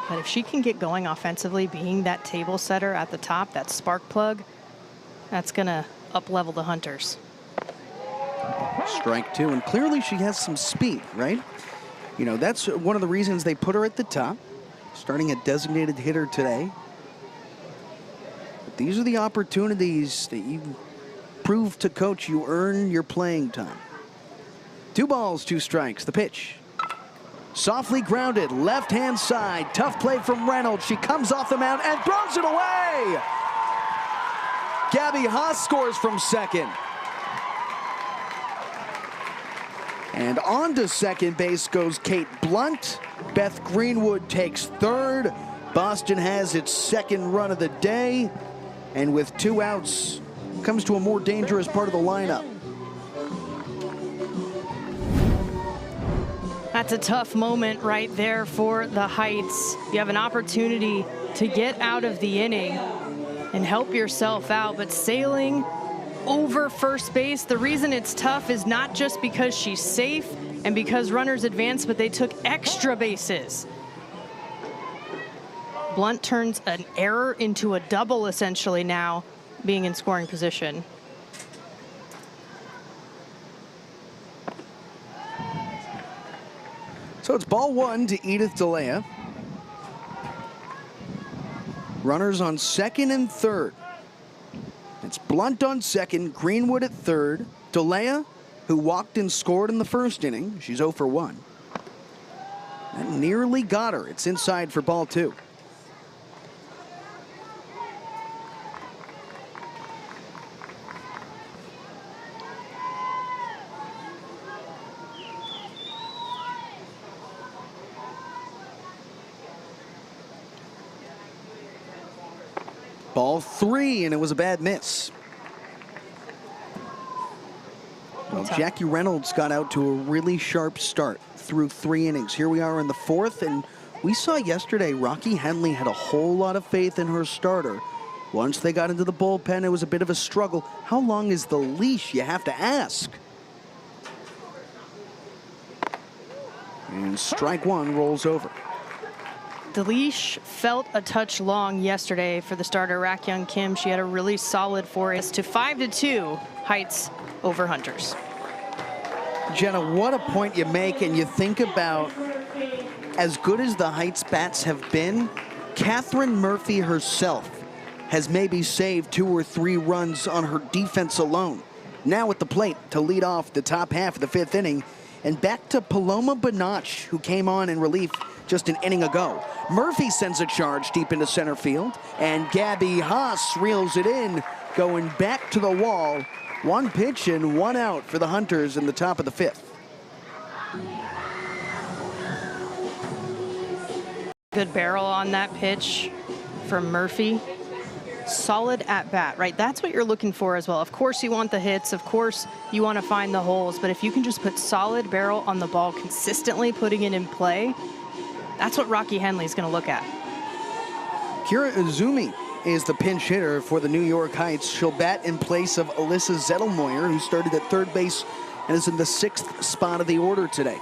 But if she can get going offensively, being that table setter at the top, that spark plug, that's going to up-level the Hunters. Strike 2, and clearly she has some speed, right? You know, that's one of the reasons they put her at the top, starting a designated hitter today. But these are the opportunities that you prove to coach you earn your playing time. 2 balls, 2 strikes, the pitch. Softly grounded, left-hand side. Tough play from Reynolds. She comes off the mound and throws it away. Gabby Haas scores from second. And on to second base goes Kate Blunt. Beth Greenwood takes third. Boston has its second run of the day. And with 2 outs, comes to a more dangerous part of the lineup. That's a tough moment right there for the Heights. You have an opportunity to get out of the inning and help yourself out, but sailing over first base, the reason it's tough is not just because she's safe and because runners advance, but they took extra bases. Blunt turns an error into a double, essentially, now being in scoring position. So it's ball 1 to Edith DeLea. Runners on second and third. It's Blunt on second, Greenwood at third. DeLea, who walked and scored in the first inning, she's 0 for 1. That nearly got her. It's inside for ball 2. Ball 3, and it was a bad miss. Well, Jackie Reynolds got out to a really sharp start through 3 innings. Here we are in the 4th, and we saw yesterday Rocky Henley had a whole lot of faith in her starter. Once they got into the bullpen, it was a bit of a struggle. How long is the leash, you have to ask? And strike 1 rolls over. The leash felt a touch long yesterday for the starter, Rakyung Kim. She had a really solid 4 innings to 5-2 Heights over Hunters. Jenna, what a point you make, and you think about as good as the Heights bats have been, Catherine Murphy herself has maybe saved 2 or 3 runs on her defense alone. Now at the plate to lead off the top half of the 5th inning, and back to Paloma Banach, who came on in relief just an inning ago. Murphy sends a charge deep into center field, and Gabby Haas reels it in, going back to the wall. 1 pitch and 1 out for the Hunters in the top of the 5th. Good barrel on that pitch from Murphy. Solid at bat, right? That's what you're looking for as well. Of course you want the hits, of course you want to find the holes, but if you can just put solid barrel on the ball consistently, putting it in play, that's what Rocky Henley is going to look at. Kira Izumi is the pinch hitter for the New York Heights. She'll bat in place of Alyssa Zettelmoyer, who started at third base and is in the 6th spot of the order today.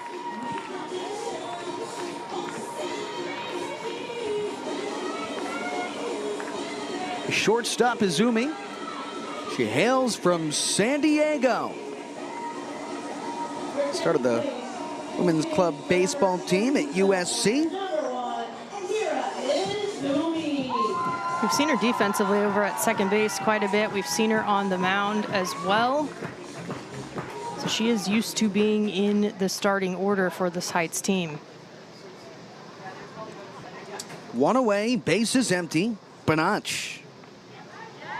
Shortstop Izumi. She hails from San Diego. Started the women's club baseball team at USC. We've seen her defensively over at second base quite a bit. We've seen her on the mound as well. So she is used to being in the starting order for this Heights team. One away, base is empty. Benach.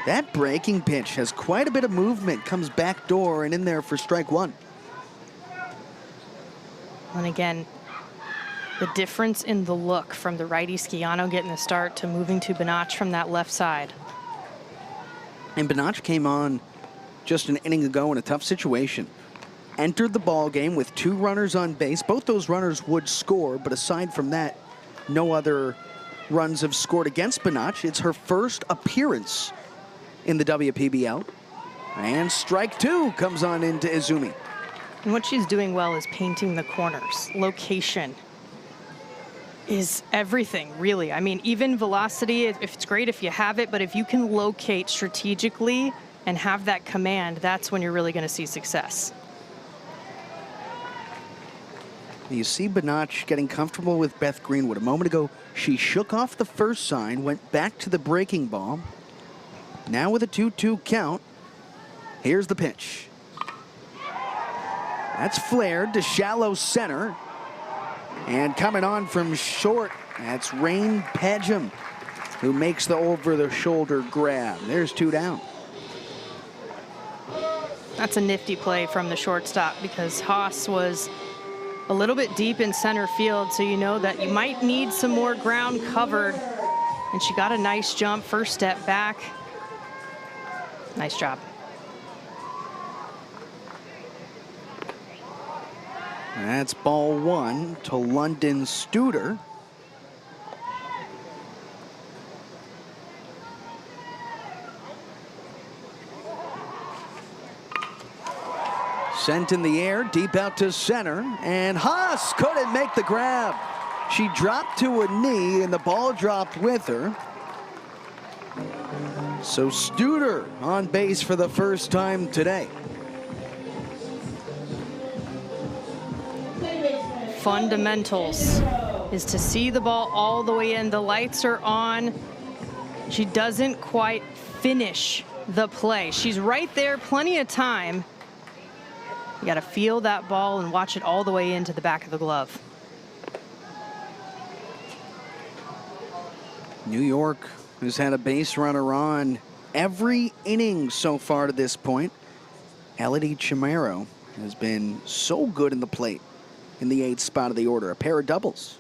That breaking pitch has quite a bit of movement, comes back door and in there for strike one. And again, the difference in the look from the righty Schiano getting the start to moving to Benach from that left side. And Benach came on just an inning ago in a tough situation. Entered the ball game with 2 runners on base. Both those runners would score, but aside from that, no other runs have scored against Benach. It's her first appearance in the WPBL. And strike 2 comes on into Izumi. And what she's doing well is painting the corners. Location is everything, really. I mean, even velocity, if it's great if you have it, but if you can locate strategically and have that command, that's when you're really going to see success. You see Benach getting comfortable with Beth Greenwood. A moment ago, she shook off the first sign, went back to the breaking ball. Now with a 2-2 count, here's the pitch. That's flared to shallow center. And coming on from short, that's Rain Pagem, who makes the over-the-shoulder grab. There's 2 down. That's a nifty play from the shortstop because Haas was a little bit deep in center field, so you know that you might need some more ground covered. And she got a nice jump, first step back. Nice job. That's ball 1 to London Studer. Sent in the air, deep out to center, and Haas couldn't make the grab. She dropped to a knee, and the ball dropped with her. So Studer on base for the first time today. Fundamentals is to see the ball all the way in. The lights are on. She doesn't quite finish the play. She's right there, plenty of time. You got to feel that ball and watch it all the way into the back of the glove. New York has had a base runner on every inning so far to this point. Elodie Chimero has been so good in the plate in the 8th spot of the order, a pair of doubles.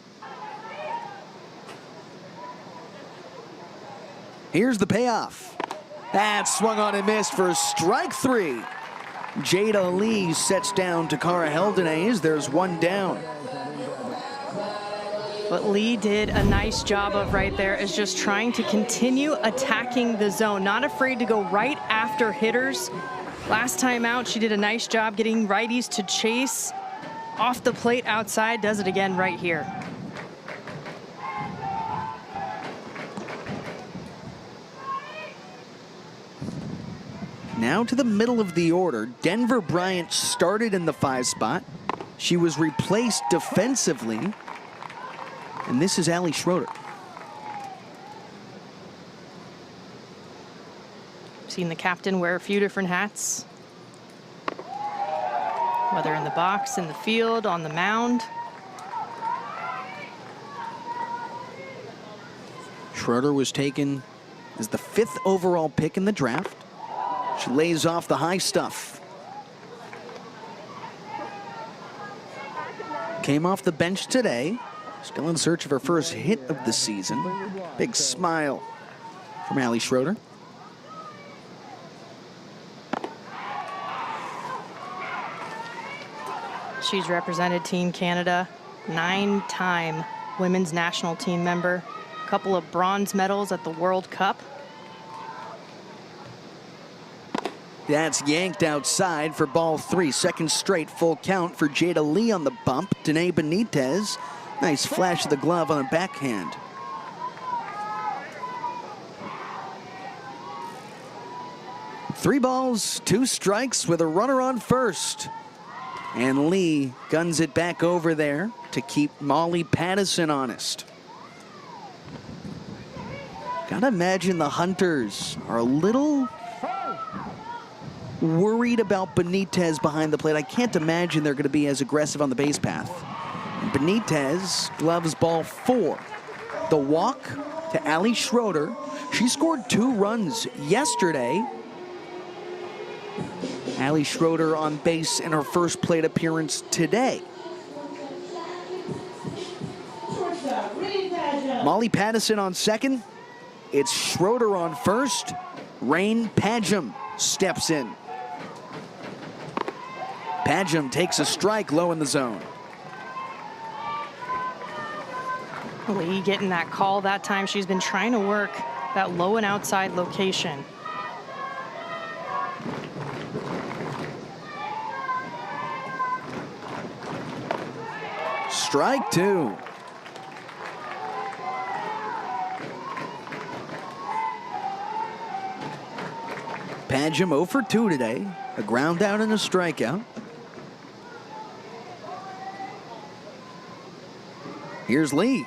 Here's the payoff. That swung on and missed for strike 3. Jada Lee sets down Takara Heldenays. There's 1 down. What Lee did a nice job of right there is just trying to continue attacking the zone, not afraid to go right after hitters. Last time out, she did a nice job getting righties to chase off the plate outside, does it again right here. Now to the middle of the order. Denver Bryant started in the 5 spot. She was replaced defensively. And this is Allie Schroeder. Seen the captain wear a few different hats, whether in the box, in the field, on the mound. Schroeder was taken as the 5th overall pick in the draft. She lays off the high stuff. Came off the bench today. Still in search of her first hit of the season. Big smile from Allie Schroeder. She's represented Team Canada, 9-time women's national team member, a couple of bronze medals at the World Cup. That's yanked outside for ball 3. Second straight full count for Jada Lee on the bump. Danae Benitez. Nice flash of the glove on a backhand. Three balls, 2 strikes with a runner on first. And Lee guns it back over there to keep Molly Pattison honest. Gotta imagine the Hunters are a little worried about Benitez behind the plate. I can't imagine they're going to be as aggressive on the base path. And Benitez gloves ball 4. The walk to Ali Schroeder. She scored 2 runs yesterday. Ali Schroeder on base in her first plate appearance today. Molly Pattison on second. It's Schroeder on first. Rain Pagem steps in. Pagem takes a strike low in the zone. Lee getting that call that time. She's been trying to work that low and outside location. Strike 2. Pagem 0 for 2 today. A ground out and a strikeout. Here's Lee.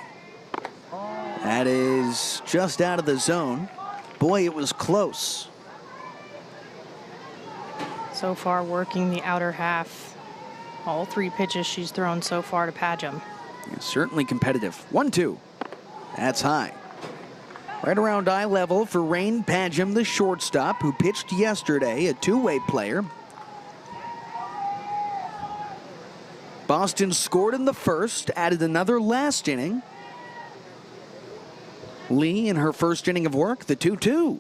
That is just out of the zone. Boy, it was close. So far working the outer half. All 3 pitches she's thrown so far to Pagem. Yeah, certainly competitive. 1-2. That's high. Right around eye level for Rain Pagem, the shortstop, who pitched yesterday, a two-way player. Boston scored in the first, added another last inning. Lee in her first inning of work, the 2-2.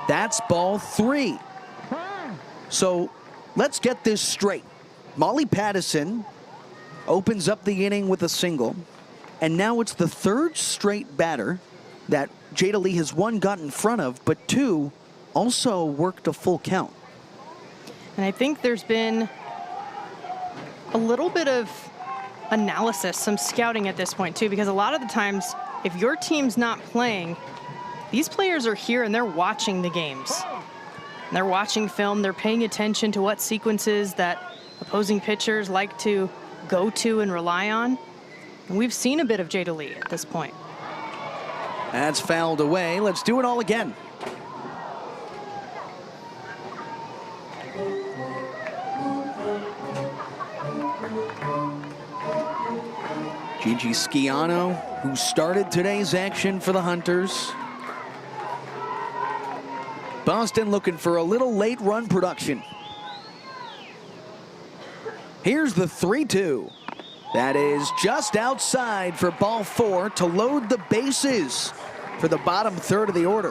That's ball 3. So let's get this straight. Molly Pattison opens up the inning with a single, and now it's the 3rd straight batter that Jada Lee has, 1 got in front of, but 2 also worked a full count. And I think there's been a little bit of analysis, some scouting at this point too, because a lot of the times, if your team's not playing, these players are here and they're watching the games. And they're watching film, they're paying attention to what sequences that opposing pitchers like to go to and rely on. And we've seen a bit of Jada Lee at this point. That's fouled away. Let's do it all again. Gigi Schiano, who started today's action for the Hunters. Boston looking for a little late run production. Here's the 3-2. That is just outside for ball 4 to load the bases for the bottom third of the order.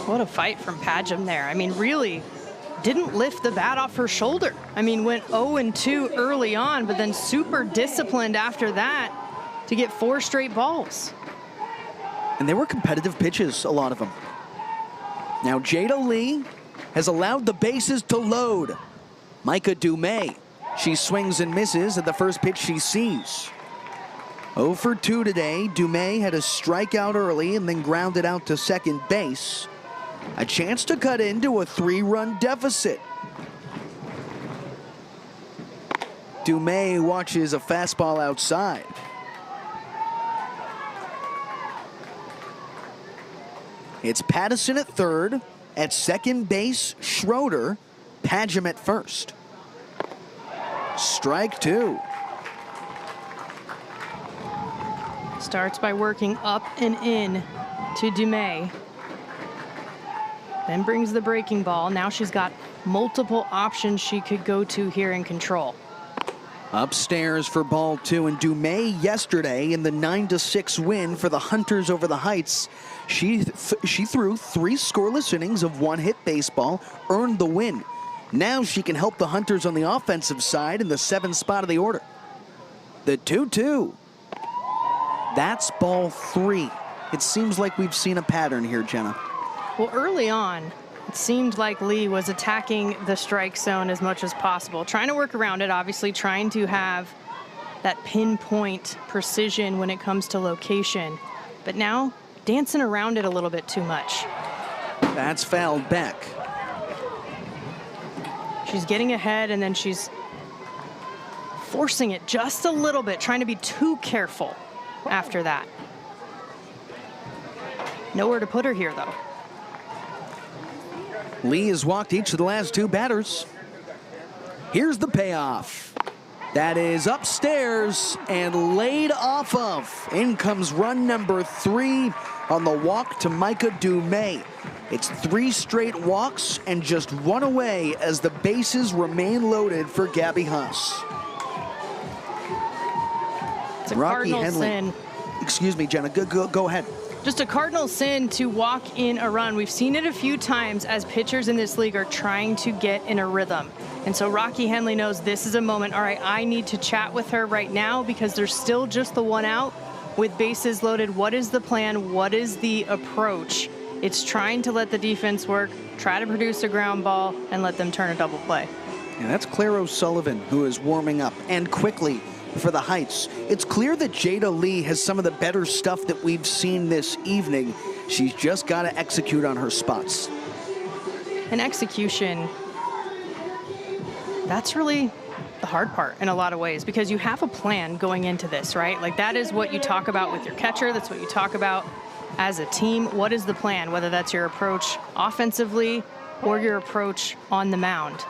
What a fight from Pagem there. I mean, really didn't lift the bat off her shoulder. I mean, went 0-2 early on, but then super disciplined after that to get 4 straight balls. And they were competitive pitches, a lot of them. Now Jada Lee has allowed the bases to load. Micah Dumais, she swings and misses at the first pitch she sees. 0 for 2 today. Dumais had a strikeout early and then grounded out to second base. A chance to cut into a 3-run deficit. Dumais watches a fastball outside. It's Pattison at third. At second base, Schroeder. Pagem at first. Strike 2. Starts by working up and in to Dumais. Then brings the breaking ball. Now she's got multiple options she could go to here in control. Upstairs for ball 2, and Dumais yesterday in the 9-6 win for the Hunters over the Heights. She threw 3 scoreless innings of 1-hit baseball, earned the win. Now she can help the Hunters on the offensive side in the 7th spot of the order. The 2-2. That's ball 3. It seems like we've seen a pattern here, Jenna. Well, early on, it seemed like Lee was attacking the strike zone as much as possible, trying to work around it, obviously trying to have that pinpoint precision when it comes to location. But now, dancing around it a little bit too much. That's fouled back. She's getting ahead, and then she's forcing it just a little bit, trying to be too careful after that. Nowhere to put her here, though. Lee has walked each of the last 2 batters. Here's the payoff. That is upstairs and laid off of. In comes run number 3 on the walk to Micah Dumais. It's 3 straight walks and just 1 away as the bases remain loaded for Gabby Haas. It's a cardinal sin. Excuse me, Jenna. Go ahead. Just a cardinal sin to walk in a run. We've seen it a few times as pitchers in this league are trying to get in a rhythm. And so Rocky Henley knows this is a moment. All right, I need to chat with her right now because there's still just the 1 out with bases loaded. What is the plan? What is the approach? It's trying to let the defense work, try to produce a ground ball, and let them turn a double play. And that's Claire O'Sullivan who is warming up, and quickly for the Heights. It's clear that Jada Lee has some of the better stuff that we've seen this evening. She's just got to execute on her spots. And execution, that's really the hard part in a lot of ways, because you have a plan going into this, right? Like, that is what you talk about with your catcher. That's what you talk about as a team. What is the plan? Whether that's your approach offensively or your approach on the mound.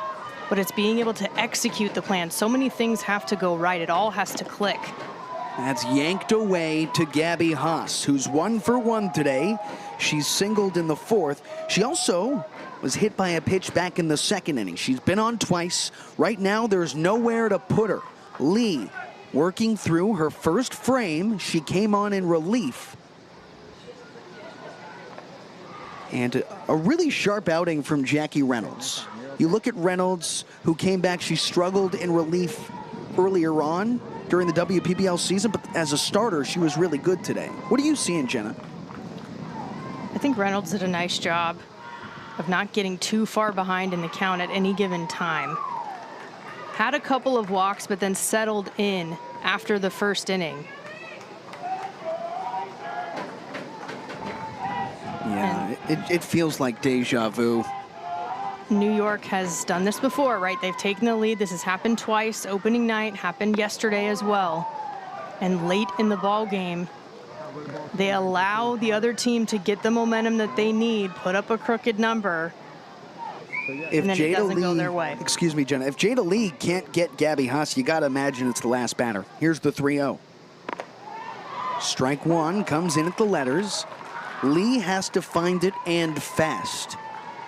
But it's being able to execute the plan. So many things have to go right. It all has to click. That's yanked away to Gabby Haas, who's 1 for 1 today. She's singled in the 4th. She also was hit by a pitch back in the 2nd inning. She's been on twice. Right now, there's nowhere to put her. Lee working through her first frame. She came on in relief. And a really sharp outing from Jackie Reynolds. You look at Reynolds, who came back. She struggled in relief earlier on during the WPBL season, but as a starter, she was really good today. What are you seeing, Jenna? I think Reynolds did a nice job of not getting too far behind in the count at any given time. Had a couple of walks, but then settled in after the first inning. Yeah, it feels like deja vu. New York has done this before, right? They've taken the lead. This has happened twice. Opening night happened yesterday as well. And late in the ball game, they allow the other team to get the momentum that they need, put up a crooked number, If and then it doesn't go their way. Excuse me, Jenna. If Jada Lee can't get Gabby Haas, you got to imagine it's the last batter. Here's the 3-0. Strike 1 comes in at the letters. Lee has to find it, and fast.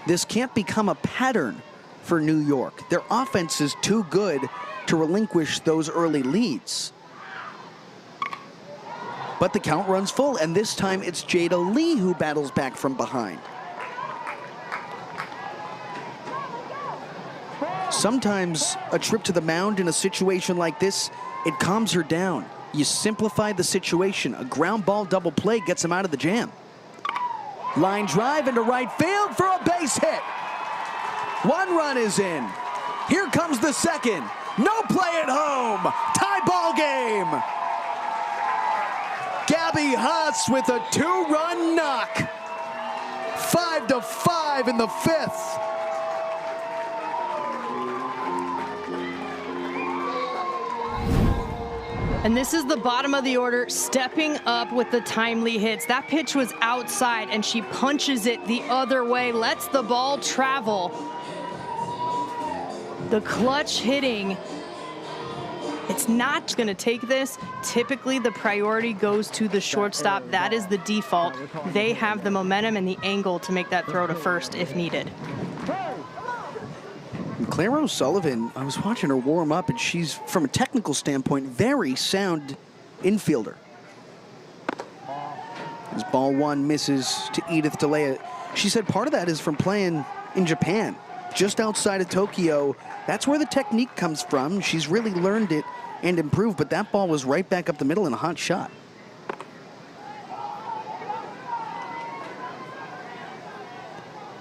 This can't become a pattern for New York. Their offense is too good to relinquish those early leads. But the count runs full, and this time it's Jada Lee who battles back from behind. Sometimes a trip to the mound in a situation like this, it calms her down. You simplify the situation. A ground ball double play gets him out of the jam. Line drive into right field for a base hit. 1 run is in. Here comes the 2nd. No play at home. Tie ball game. Gabby Haas with a 2-run knock. 5-5 in the 5th. And this is the bottom of the order, stepping up with the timely hits. That pitch was outside, and she punches it the other way, lets the ball travel. The clutch hitting, it's not going to take this. Typically, the priority goes to the shortstop. That is the default. They have the momentum and the angle to make that throw to first if needed. Claire O'Sullivan, I was watching her warm up, and she's, from a technical standpoint, very sound infielder. As ball 1 misses to Edith DeLea. She said part of that is from playing in Japan, just outside of Tokyo. That's where the technique comes from. She's really learned it and improved, but that ball was right back up the middle and a hot shot.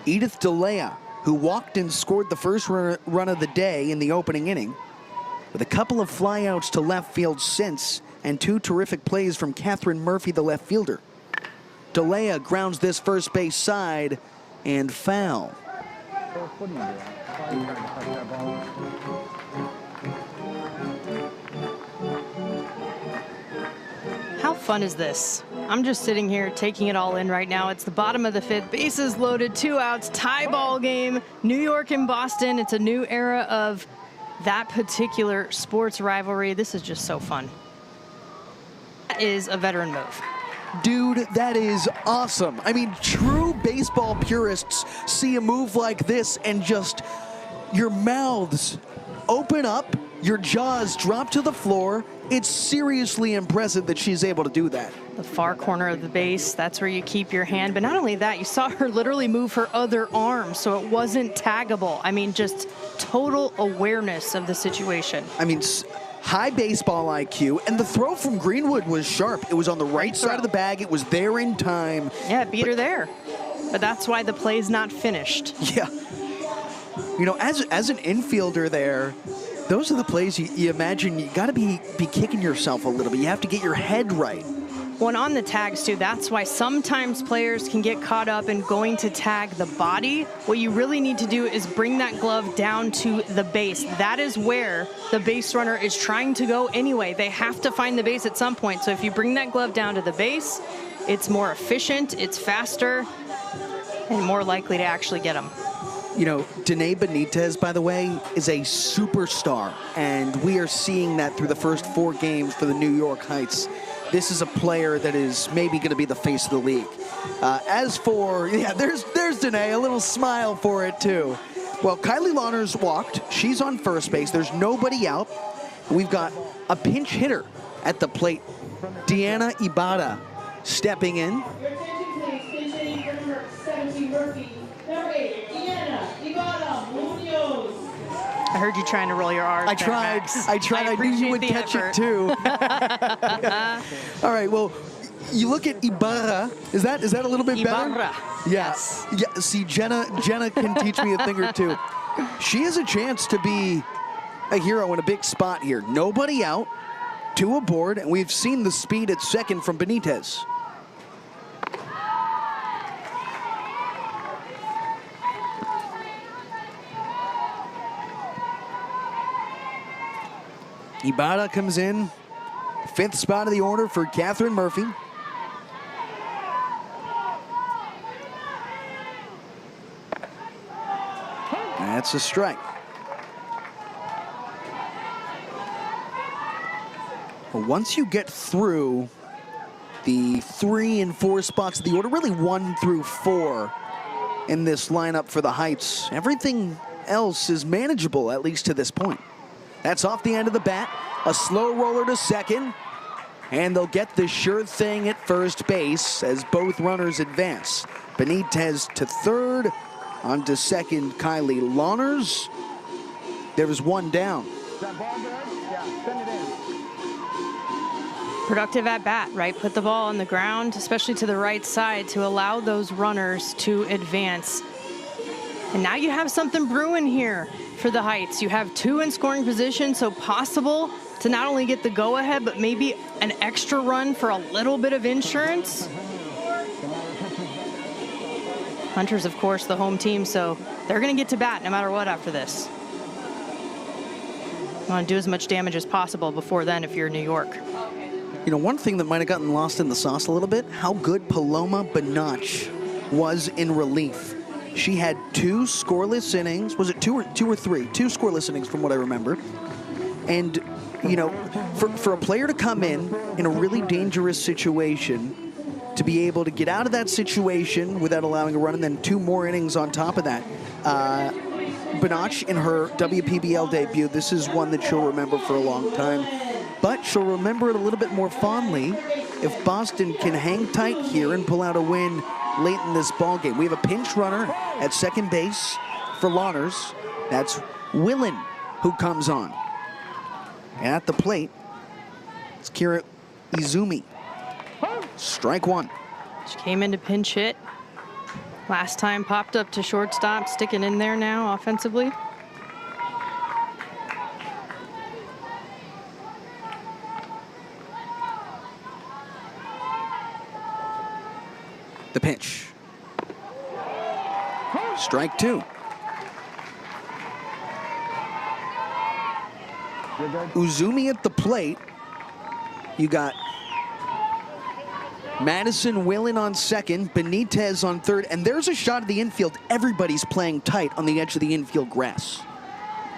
Edith DeLea, who walked and scored the first run of the day in the opening inning, with a couple of flyouts to left field since, and 2 terrific plays from Catherine Murphy, the left fielder. DeLea grounds this first base side and foul. How fun is this? I'm just sitting here taking it all in right now. It's the bottom of the 5th, bases loaded, 2 outs, tie ball game, New York and Boston. It's a new era of that particular sports rivalry. This is just so fun. That is a veteran move. Dude, that is awesome. I mean, true baseball purists see a move like this and just your mouths open up, your jaws drop to the floor. It's seriously impressive that she's able to do that. The far corner of the base, that's where you keep your hand. But not only that, you saw her literally move her other arm, so it wasn't taggable. I mean, just total awareness of the situation. I mean, high baseball IQ, and the throw from Greenwood was sharp. It was on the right side of the bag. It was there in time. Yeah, it beat her there. But that's why the play's not finished. Yeah. You know, as an infielder there, those are the plays you imagine you got to be kicking yourself a little bit. You have to get your head right. Well, on the tags, too, that's why sometimes players can get caught up in going to tag the body. What you really need to do is bring that glove down to the base. That is where the base runner is trying to go anyway. They have to find the base at some point. So if you bring that glove down to the base, it's more efficient, it's faster, and more likely to actually get them. You know, Danae Benitez, by the way, is a superstar, and we are seeing that through the first 4 games for the New York Heights. This is a player that is maybe going to be the face of the league. As for, yeah, there's Danae, a little smile for it too. Well, Kylie Lawners walked. She's on first base. There's nobody out. We've got a pinch hitter at the plate. Deanna Ibarra stepping in. I heard you trying to roll your R's. I tried. I knew you would catch it too. All right. Well, you look at Ibarra. Is that a little bit Ibarra. better? Yes. Yeah. See, Jenna can teach me a thing or two. She has a chance to be a hero in a big spot here. Nobody out, 2 aboard, and we've seen the speed at second from Benitez. Ibarra comes in, 5th spot of the order for Catherine Murphy. That's a strike. But once you get through the 3 and 4 spots of the order, really 1 through 4 in this lineup for the Heights, everything else is manageable, at least to this point. That's off the end of the bat. A slow roller to second. And they'll get the sure thing at first base as both runners advance. Benitez to third. On to second, Kylie Lawners. There was 1 down. Is that ball good? Yeah, send it in. Productive at bat, right? Put the ball on the ground, especially to the right side, to allow those runners to advance. And now you have something brewing here for the Heights. You have 2 in scoring position, so possible to not only get the go-ahead, but maybe an extra run for a little bit of insurance. Hunters, of course, the home team, so they're going to get to bat no matter what after this. You want to do as much damage as possible before then if you're New York. You know, one thing that might have gotten lost in the sauce a little bit, how good Paloma Benach was in relief. She had 2 scoreless innings. Was it 2 or 3? 2 scoreless innings from what I remember. And, you know, for a player to come in a really dangerous situation, to be able to get out of that situation without allowing a run, and then 2 more innings on top of that. Benach in her WPBL debut, this is one that she'll remember for a long time. But she'll remember it a little bit more fondly if Boston can hang tight here and pull out a win late in this ball game. We have a pinch runner at second base for Lawners. That's Willen who comes on. And at the plate, it's Kira Izumi. Strike 1. She came in to pinch hit. Last time popped up to shortstop, sticking in there now offensively. The pitch. Strike 2. Uzumi at the plate. You got Madison Willen on second, Benitez on third, and there's a shot of the infield. Everybody's playing tight on the edge of the infield grass.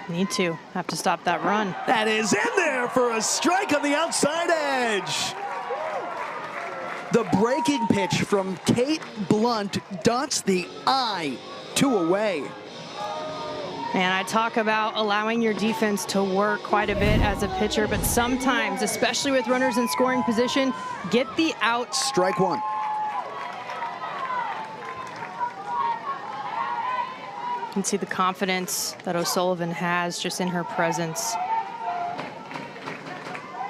Need to. Have to stop that run. That is in there for a strike on the outside edge. The breaking pitch from Kate Blunt dots the I, 2 away. And I talk about allowing your defense to work quite a bit as a pitcher, but sometimes, especially with runners in scoring position, get the out. Strike 1. You can see the confidence that O'Sullivan has just in her presence.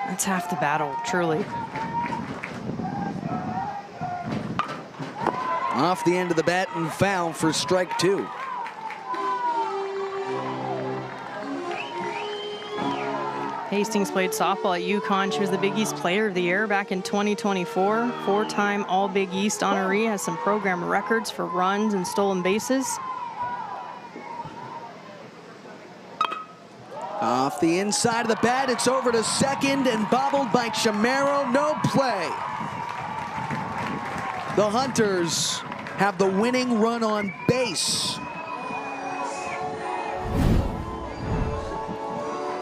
That's half the battle, truly. Off the end of the bat and foul for strike 2. Hastings played softball at UConn. She was the Big East Player of the Year back in 2024. 4-time All-Big East honoree, has some program records for runs and stolen bases. Off the inside of the bat, it's over to second and bobbled by Chamero. No play. The Hunters have the winning run on base.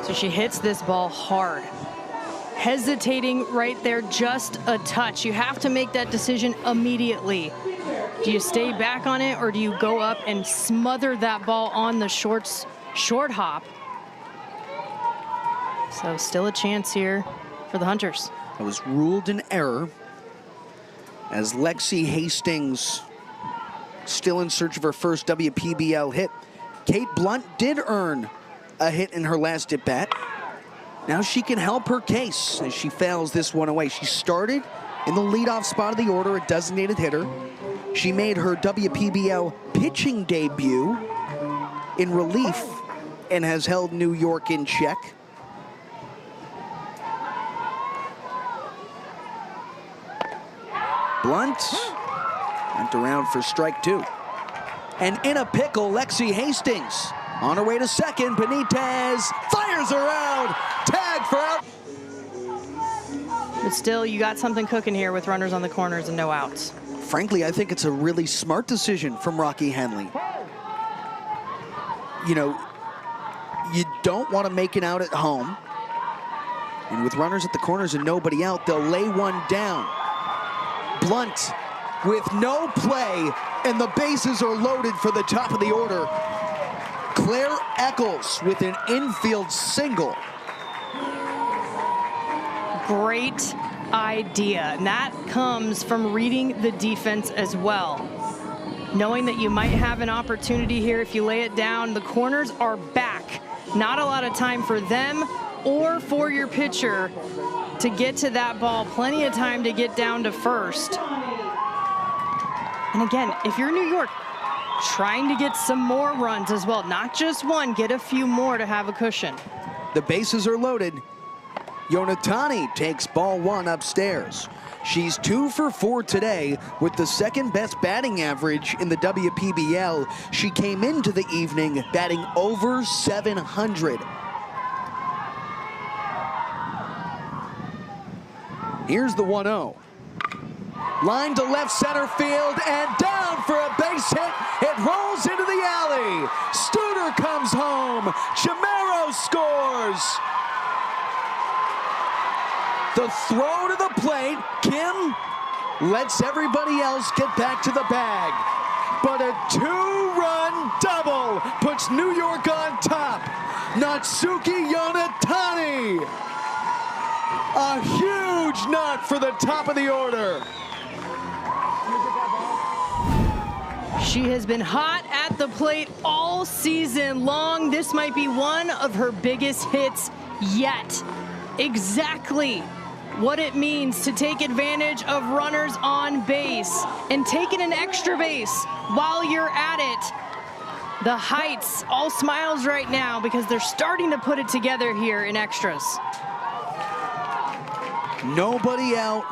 So she hits this ball hard. Hesitating right there just a touch. You have to make that decision immediately. Do you stay back on it or do you go up and smother that ball on the short hop? So still a chance here for the Hunters. It was ruled an error as Lexi Hastings still in search of her first WPBL hit. Kate Blunt did earn a hit in her last at bat. Now she can help her case as she fouls this one away. She started in the leadoff spot of the order, a designated hitter. She made her WPBL pitching debut in relief and has held New York in check. Blunt went around for strike 2. And in a pickle, Lexi Hastings on her way to second. Benitez fires her out. Tag for out. But still, you got something cooking here with runners on the corners and no outs. Frankly, I think it's a really smart decision from Rocky Henley. You know, you don't want to make it out at home. And with runners at the corners and nobody out, they'll lay one down. Blunt with no play, and the bases are loaded for the top of the order. Claire Eccles with an infield single. Great idea, and that comes from reading the defense as well. Knowing that you might have an opportunity here if you lay it down. The corners are back. Not a lot of time for them or for your pitcher to get to that ball. Plenty of time to get down to first. And again, if you're New York, trying to get some more runs as well. Not just one, get a few more to have a cushion. The bases are loaded. Yonatani takes ball 1 upstairs. She's 2 for 4 today with the second best batting average in the WPBL. She came into the evening batting over 700. Here's the 1-0. Line to left center field and down for a base hit. It rolls into the alley. Studer comes home. Chamero scores. The throw to the plate. Kim lets everybody else get back to the bag. But a 2-run double puts New York on top. Natsuki Yonatani. A huge knock for the top of the order. She has been hot at the plate all season long. This might be one of her biggest hits yet. Exactly what it means to take advantage of runners on base and taking an extra base while you're at it. The Heights all smiles right now because they're starting to put it together here in extras. Nobody out.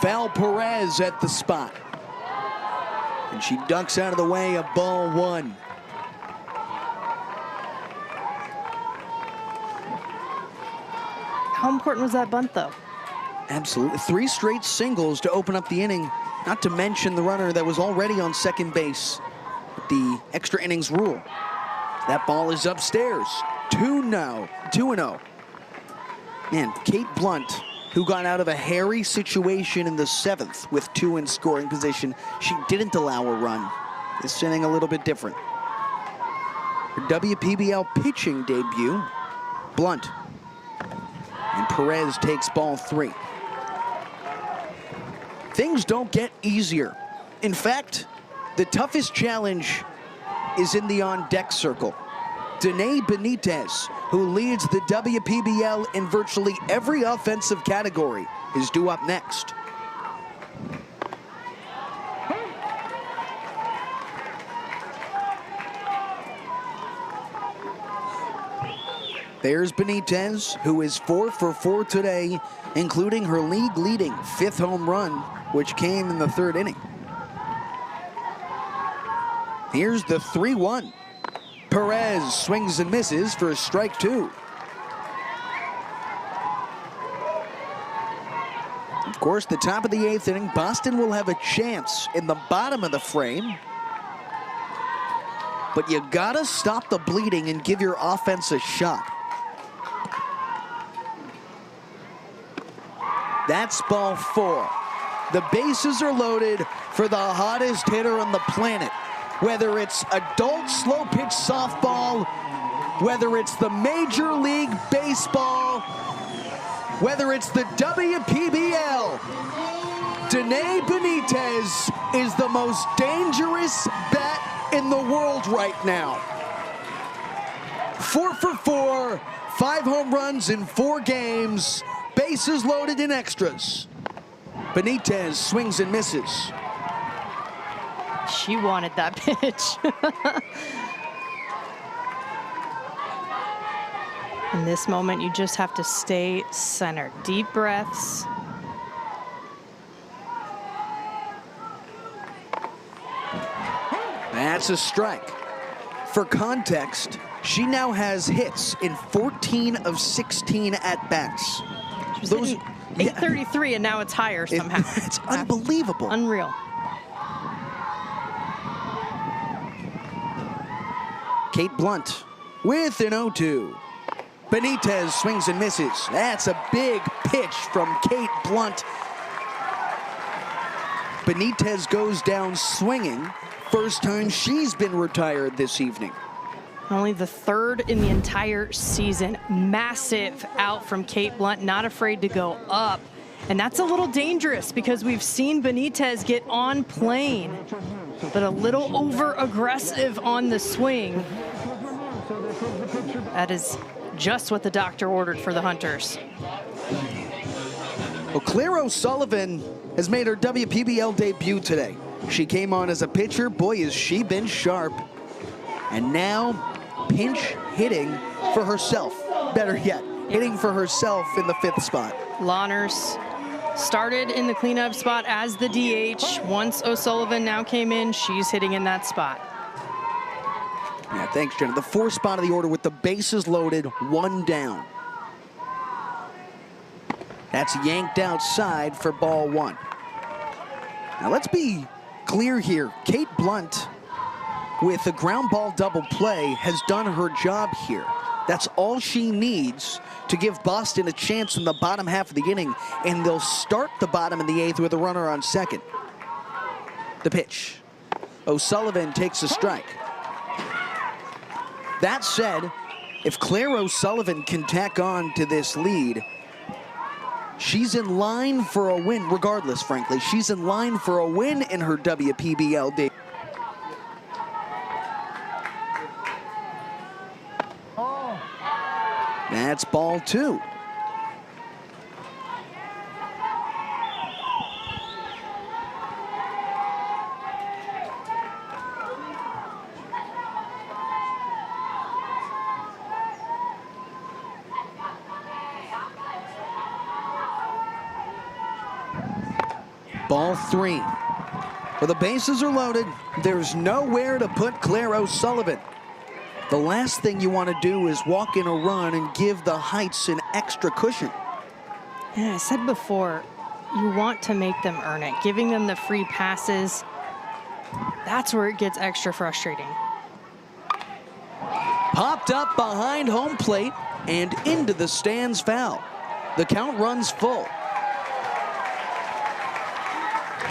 Val Perez at the spot. And she ducks out of the way of ball 1. How important was that bunt, though? Absolutely. 3 straight singles to open up the inning, not to mention the runner that was already on second base with the extra innings rule. That ball is upstairs. 2-0. Man, Kate Blunt, who got out of a hairy situation in the 7th with 2 in scoring position, she didn't allow a run. This inning a little bit different. Her WPBL pitching debut, Blunt. And Perez takes ball 3. Things don't get easier. In fact, the toughest challenge is in the on-deck circle. Danae Benitez, who leads the WPBL in virtually every offensive category, is due up next. There's Benitez, who is 4 for 4 today, including her league-leading 5th home run, which came in the 3rd inning. Here's the 3-1. Perez swings and misses for strike 2. Of course, the top of the 8th inning, Boston will have a chance in the bottom of the frame. But you gotta stop the bleeding and give your offense a shot. That's ball 4. The bases are loaded for the hottest hitter on the planet. Whether it's adult slow pitch softball, whether it's the Major League Baseball, whether it's the WPBL, Danae Benitez is the most dangerous bat in the world right now. 4 for 4, 5 home runs in 4 games, bases loaded in extras. Benitez swings and misses. She wanted that pitch. In this moment, you just have to stay centered. Deep breaths. That's a strike. For context, she now has hits in 14 of 16 at-bats. Those 833, and now it's higher somehow. It's unbelievable. Unreal. Kate Blunt with an 0-2. Benitez swings and misses. That's a big pitch from Kate Blunt. Benitez goes down swinging. First time she's been retired this evening. Only the 3rd in the entire season. Massive out from Kate Blunt, not afraid to go up. And that's a little dangerous because we've seen Benitez get on plane, but a little over-aggressive on the swing. That is just what the doctor ordered for the Hunters. Well, Claire O'Sullivan has made her WPBL debut today. She came on as a pitcher. Boy, has she been sharp. And now pinch hitting for herself. Better yet, hitting for herself in the 5th spot. Lahners started in the cleanup spot as the DH. Once O'Sullivan now came in, she's hitting in that spot. Yeah, thanks, Jenna. The 4th spot of the order with the bases loaded, 1 down. That's yanked outside for ball 1. Now let's be clear here. Kate Blunt, with a ground ball double play, has done her job here. That's all she needs to give Boston a chance in the bottom half of the inning, and they'll start the bottom of the 8th with a runner on second. The pitch. O'Sullivan takes a strike. That said, if Claire O'Sullivan can tack on to this lead, she's in line for a win, regardless, frankly. She's in line for a win in her WPBL debut. That's ball 2. Ball 3. Well, the bases are loaded. There's nowhere to put Claire O'Sullivan. The last thing you want to do is walk in a run and give the Heights an extra cushion. Yeah, I said before, you want to make them earn it. Giving them the free passes, that's where it gets extra frustrating. Popped up behind home plate and into the stands foul. The count runs full.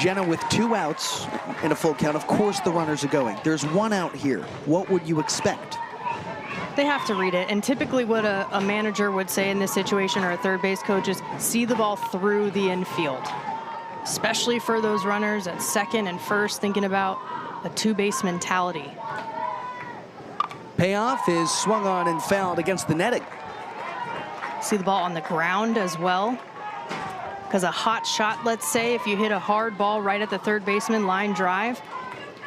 Jenna with 2 outs in a full count. Of course the runners are going. There's 1 out here. What would you expect? They have to read it, and typically what a manager would say in this situation, or a third base coach, is see the ball through the infield, especially for those runners at second and first, thinking about a 2-base mentality. Payoff is swung on and fouled against the netting. See the ball on the ground as well, because a hot shot, let's say, if you hit a hard ball right at the third baseman, line drive,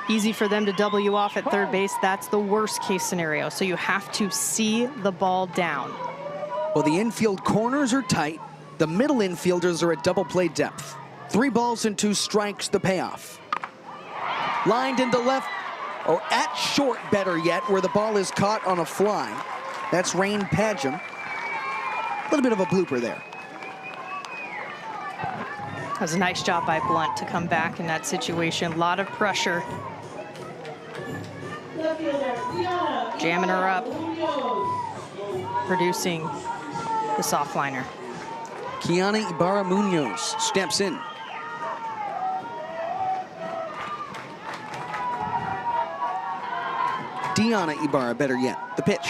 easy for them to double you off at third base. That's the worst case scenario. So you have to see the ball down. Well, the infield corners are tight. The middle infielders are at double play depth. 3 balls and 2 strikes, the payoff. Lined into left, or at short, better yet, where the ball is caught on a fly. That's Rain Padgham. A little bit of a blooper there. That was a nice job by Blunt to come back in that situation. A lot of pressure. Jamming her up. Producing the soft liner. Kiana Ibarra Munoz steps in. Diana Ibarra, better yet. The pitch.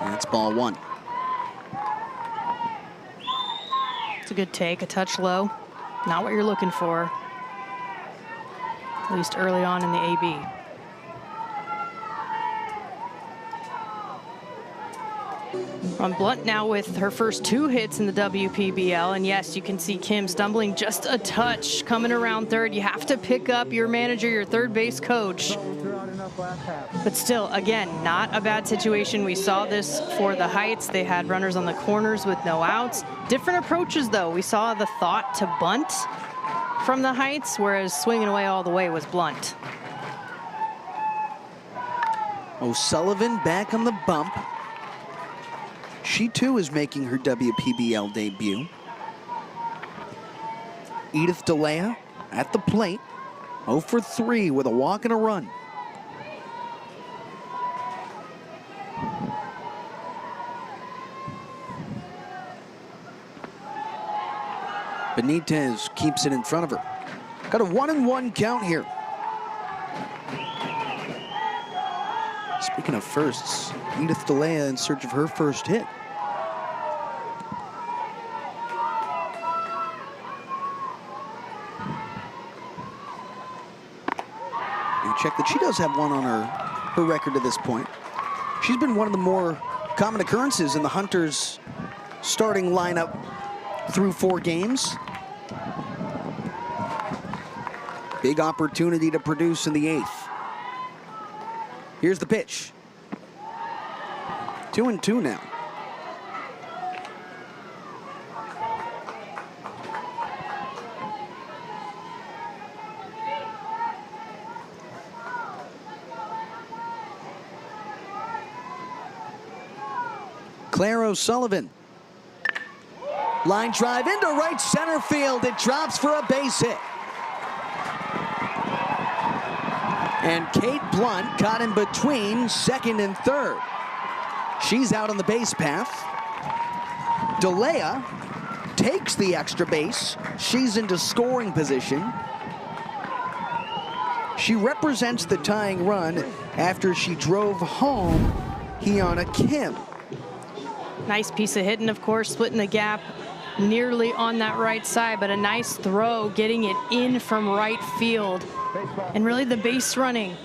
That's ball 1. It's a good take, a touch low. Not what you're looking for, at least early on in the AB. On Blunt now with her first 2 hits in the WPBL. And yes, you can see Kim stumbling just a touch coming around third. You have to pick up your manager, your third base coach. But still, again, not a bad situation. We saw this for the Heights. They had runners on the corners with no outs. Different approaches, though. We saw the thought to bunt from the Heights, whereas swinging away all the way was Blunt. O'Sullivan back on the bump. She, too, is making her WPBL debut. Edith DeLea at the plate. 0 for 3 with a walk and a run. Benitez keeps it in front of her. Got a 1-1 count here. Speaking of firsts, Edith DeLea in search of her first hit. And check that she does have 1 on her record to this point. She's been one of the more common occurrences in the Hunters starting lineup through 4 games. Big opportunity to produce in the 8th. Here's the pitch. 2-2 now. Claire O'Sullivan. Line drive into right center field. It drops for a base hit. And Kate Blunt caught in between second and third. She's out on the base path. DeLea takes the extra base. She's into scoring position. She represents the tying run after she drove home Hyuna Kim. Nice piece of hitting, of course, splitting the gap nearly on that right side, but a nice throw, getting it in from right field. And really the base running,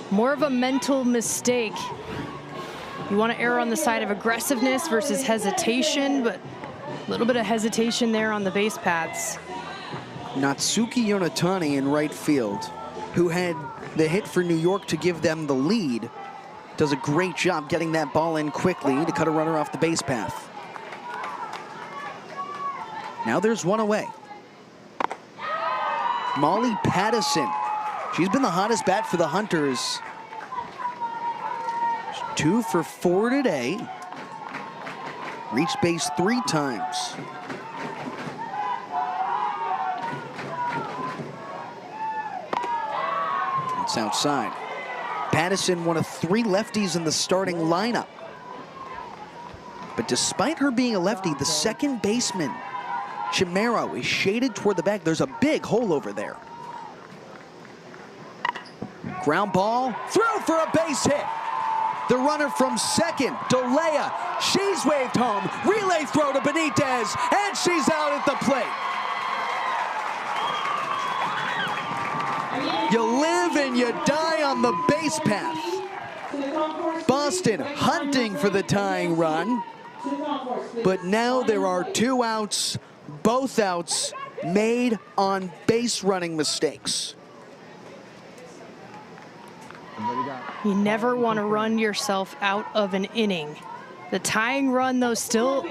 more of a mental mistake. You want to err on the side of aggressiveness versus hesitation, but a little bit of hesitation there on the base paths. Natsuki Yonatani in right field, who had the hit for New York to give them the lead, does a great job getting that ball in quickly to cut a runner off the base path. Now there's 1 away. Molly Pattison. She's been the hottest bat for the Hunters. 2 for 4 today. Reached base 3 times. It's outside. Pattison, one of 3 lefties in the starting lineup. But despite her being a lefty, the second baseman, Chimero, is shaded toward the back. There's a big hole over there. Ground ball, through for a base hit. The runner from second, Dolea, she's waved home. Relay throw to Benitez, and she's out at the plate. You live and you die on the base path. Boston hunting for the tying run, but now there are 2 outs, both outs made on base running mistakes. You never want to run yourself out of an inning. The tying run, though, still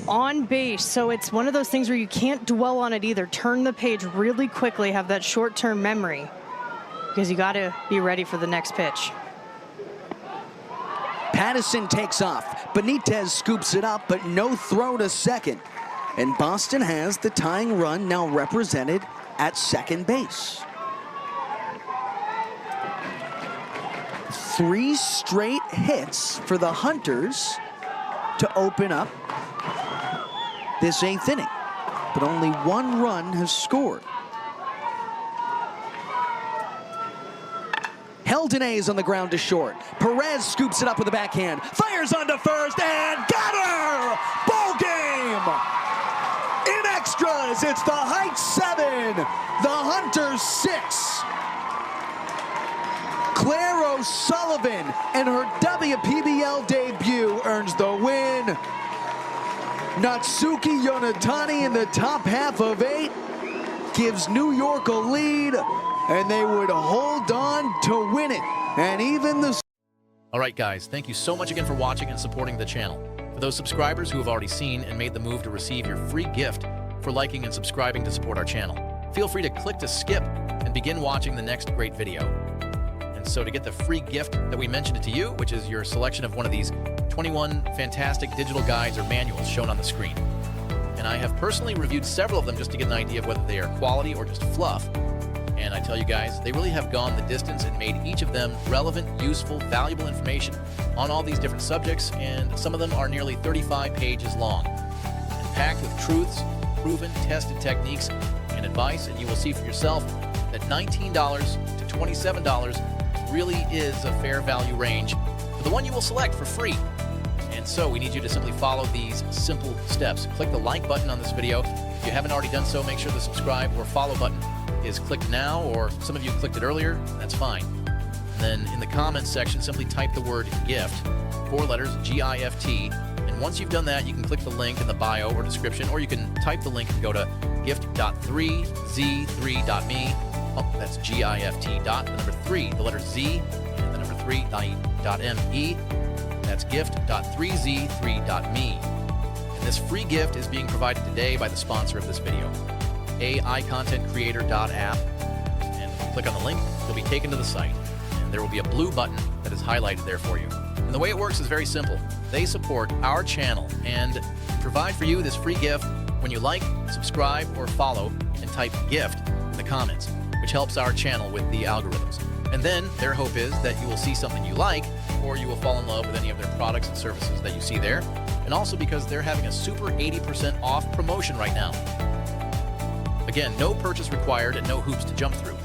on base, so it's one of those things where you can't dwell on it either. Turn the page really quickly, have that short-term memory, because you got to be ready for the next pitch. Pattison takes off. Benitez scoops it up, but no throw to second. And Boston has the tying run now represented at second base. 3 straight hits for the Hunters to open up this 8th inning, but only 1 run has scored. Heldonese on the ground to short. Perez scoops it up with a backhand, fires onto first, and got her! Ball game! In extras, it's the Heights 7, the Hunters 6. Claire O'Sullivan and her WPBL debut earns the win. Natsuki Yonatani in the top half of 8 gives New York a lead, and they would hold on to win it. And even the... All right, guys, thank you so much again for watching and supporting the channel. For those subscribers who have already seen and made the move to receive your free gift for liking and subscribing to support our channel, feel free to click to skip and begin watching the next great video. So to get the free gift that we mentioned it to you, which is your selection of one of these 21 fantastic digital guides or manuals shown on the screen. And I have personally reviewed several of them just to get an idea of whether they are quality or just fluff. And I tell you guys, they really have gone the distance and made each of them relevant, useful, valuable information on all these different subjects, and some of them are nearly 35 pages long and packed with truths, proven, tested techniques, and advice. And you will see for yourself that $19 to $27 really is a fair value range for the one you will select for free. And so we need you to simply follow these simple steps. Click the like button on this video. If you haven't already done so, make sure the subscribe or follow button is clicked now, or some of you clicked it earlier, that's fine. And then in the comments section, simply type the word GIFT, 4 letters, G-I-F-T. And once you've done that, you can click the link in the bio or description, or you can type the link and go to gift.3z3.me. Oh, that's G-I-F-T dot, the number 3, the letter Z, and the number 3.me. That's gift.3z3.me. And this free gift is being provided today by the sponsor of this video, AIContentCreator.app. And if you click on the link, you'll be taken to the site. And there will be a blue button that is highlighted there for you. And the way it works is very simple. They support our channel and provide for you this free gift when you like, subscribe, or follow and type GIFT in the comments, which helps our channel with the algorithms. And then their hope is that you will see something you like, or you will fall in love with any of their products and services that you see there. And also because they're having a super 80% off promotion right now. Again, no purchase required and no hoops to jump through.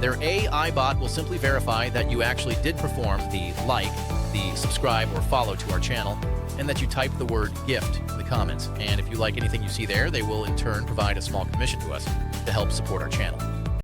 Their AI bot will simply verify that you actually did perform the like, the subscribe, or follow to our channel, and that you type the word GIFT in the comments. And if you like anything you see there, they will in turn provide a small commission to us to help support our channel.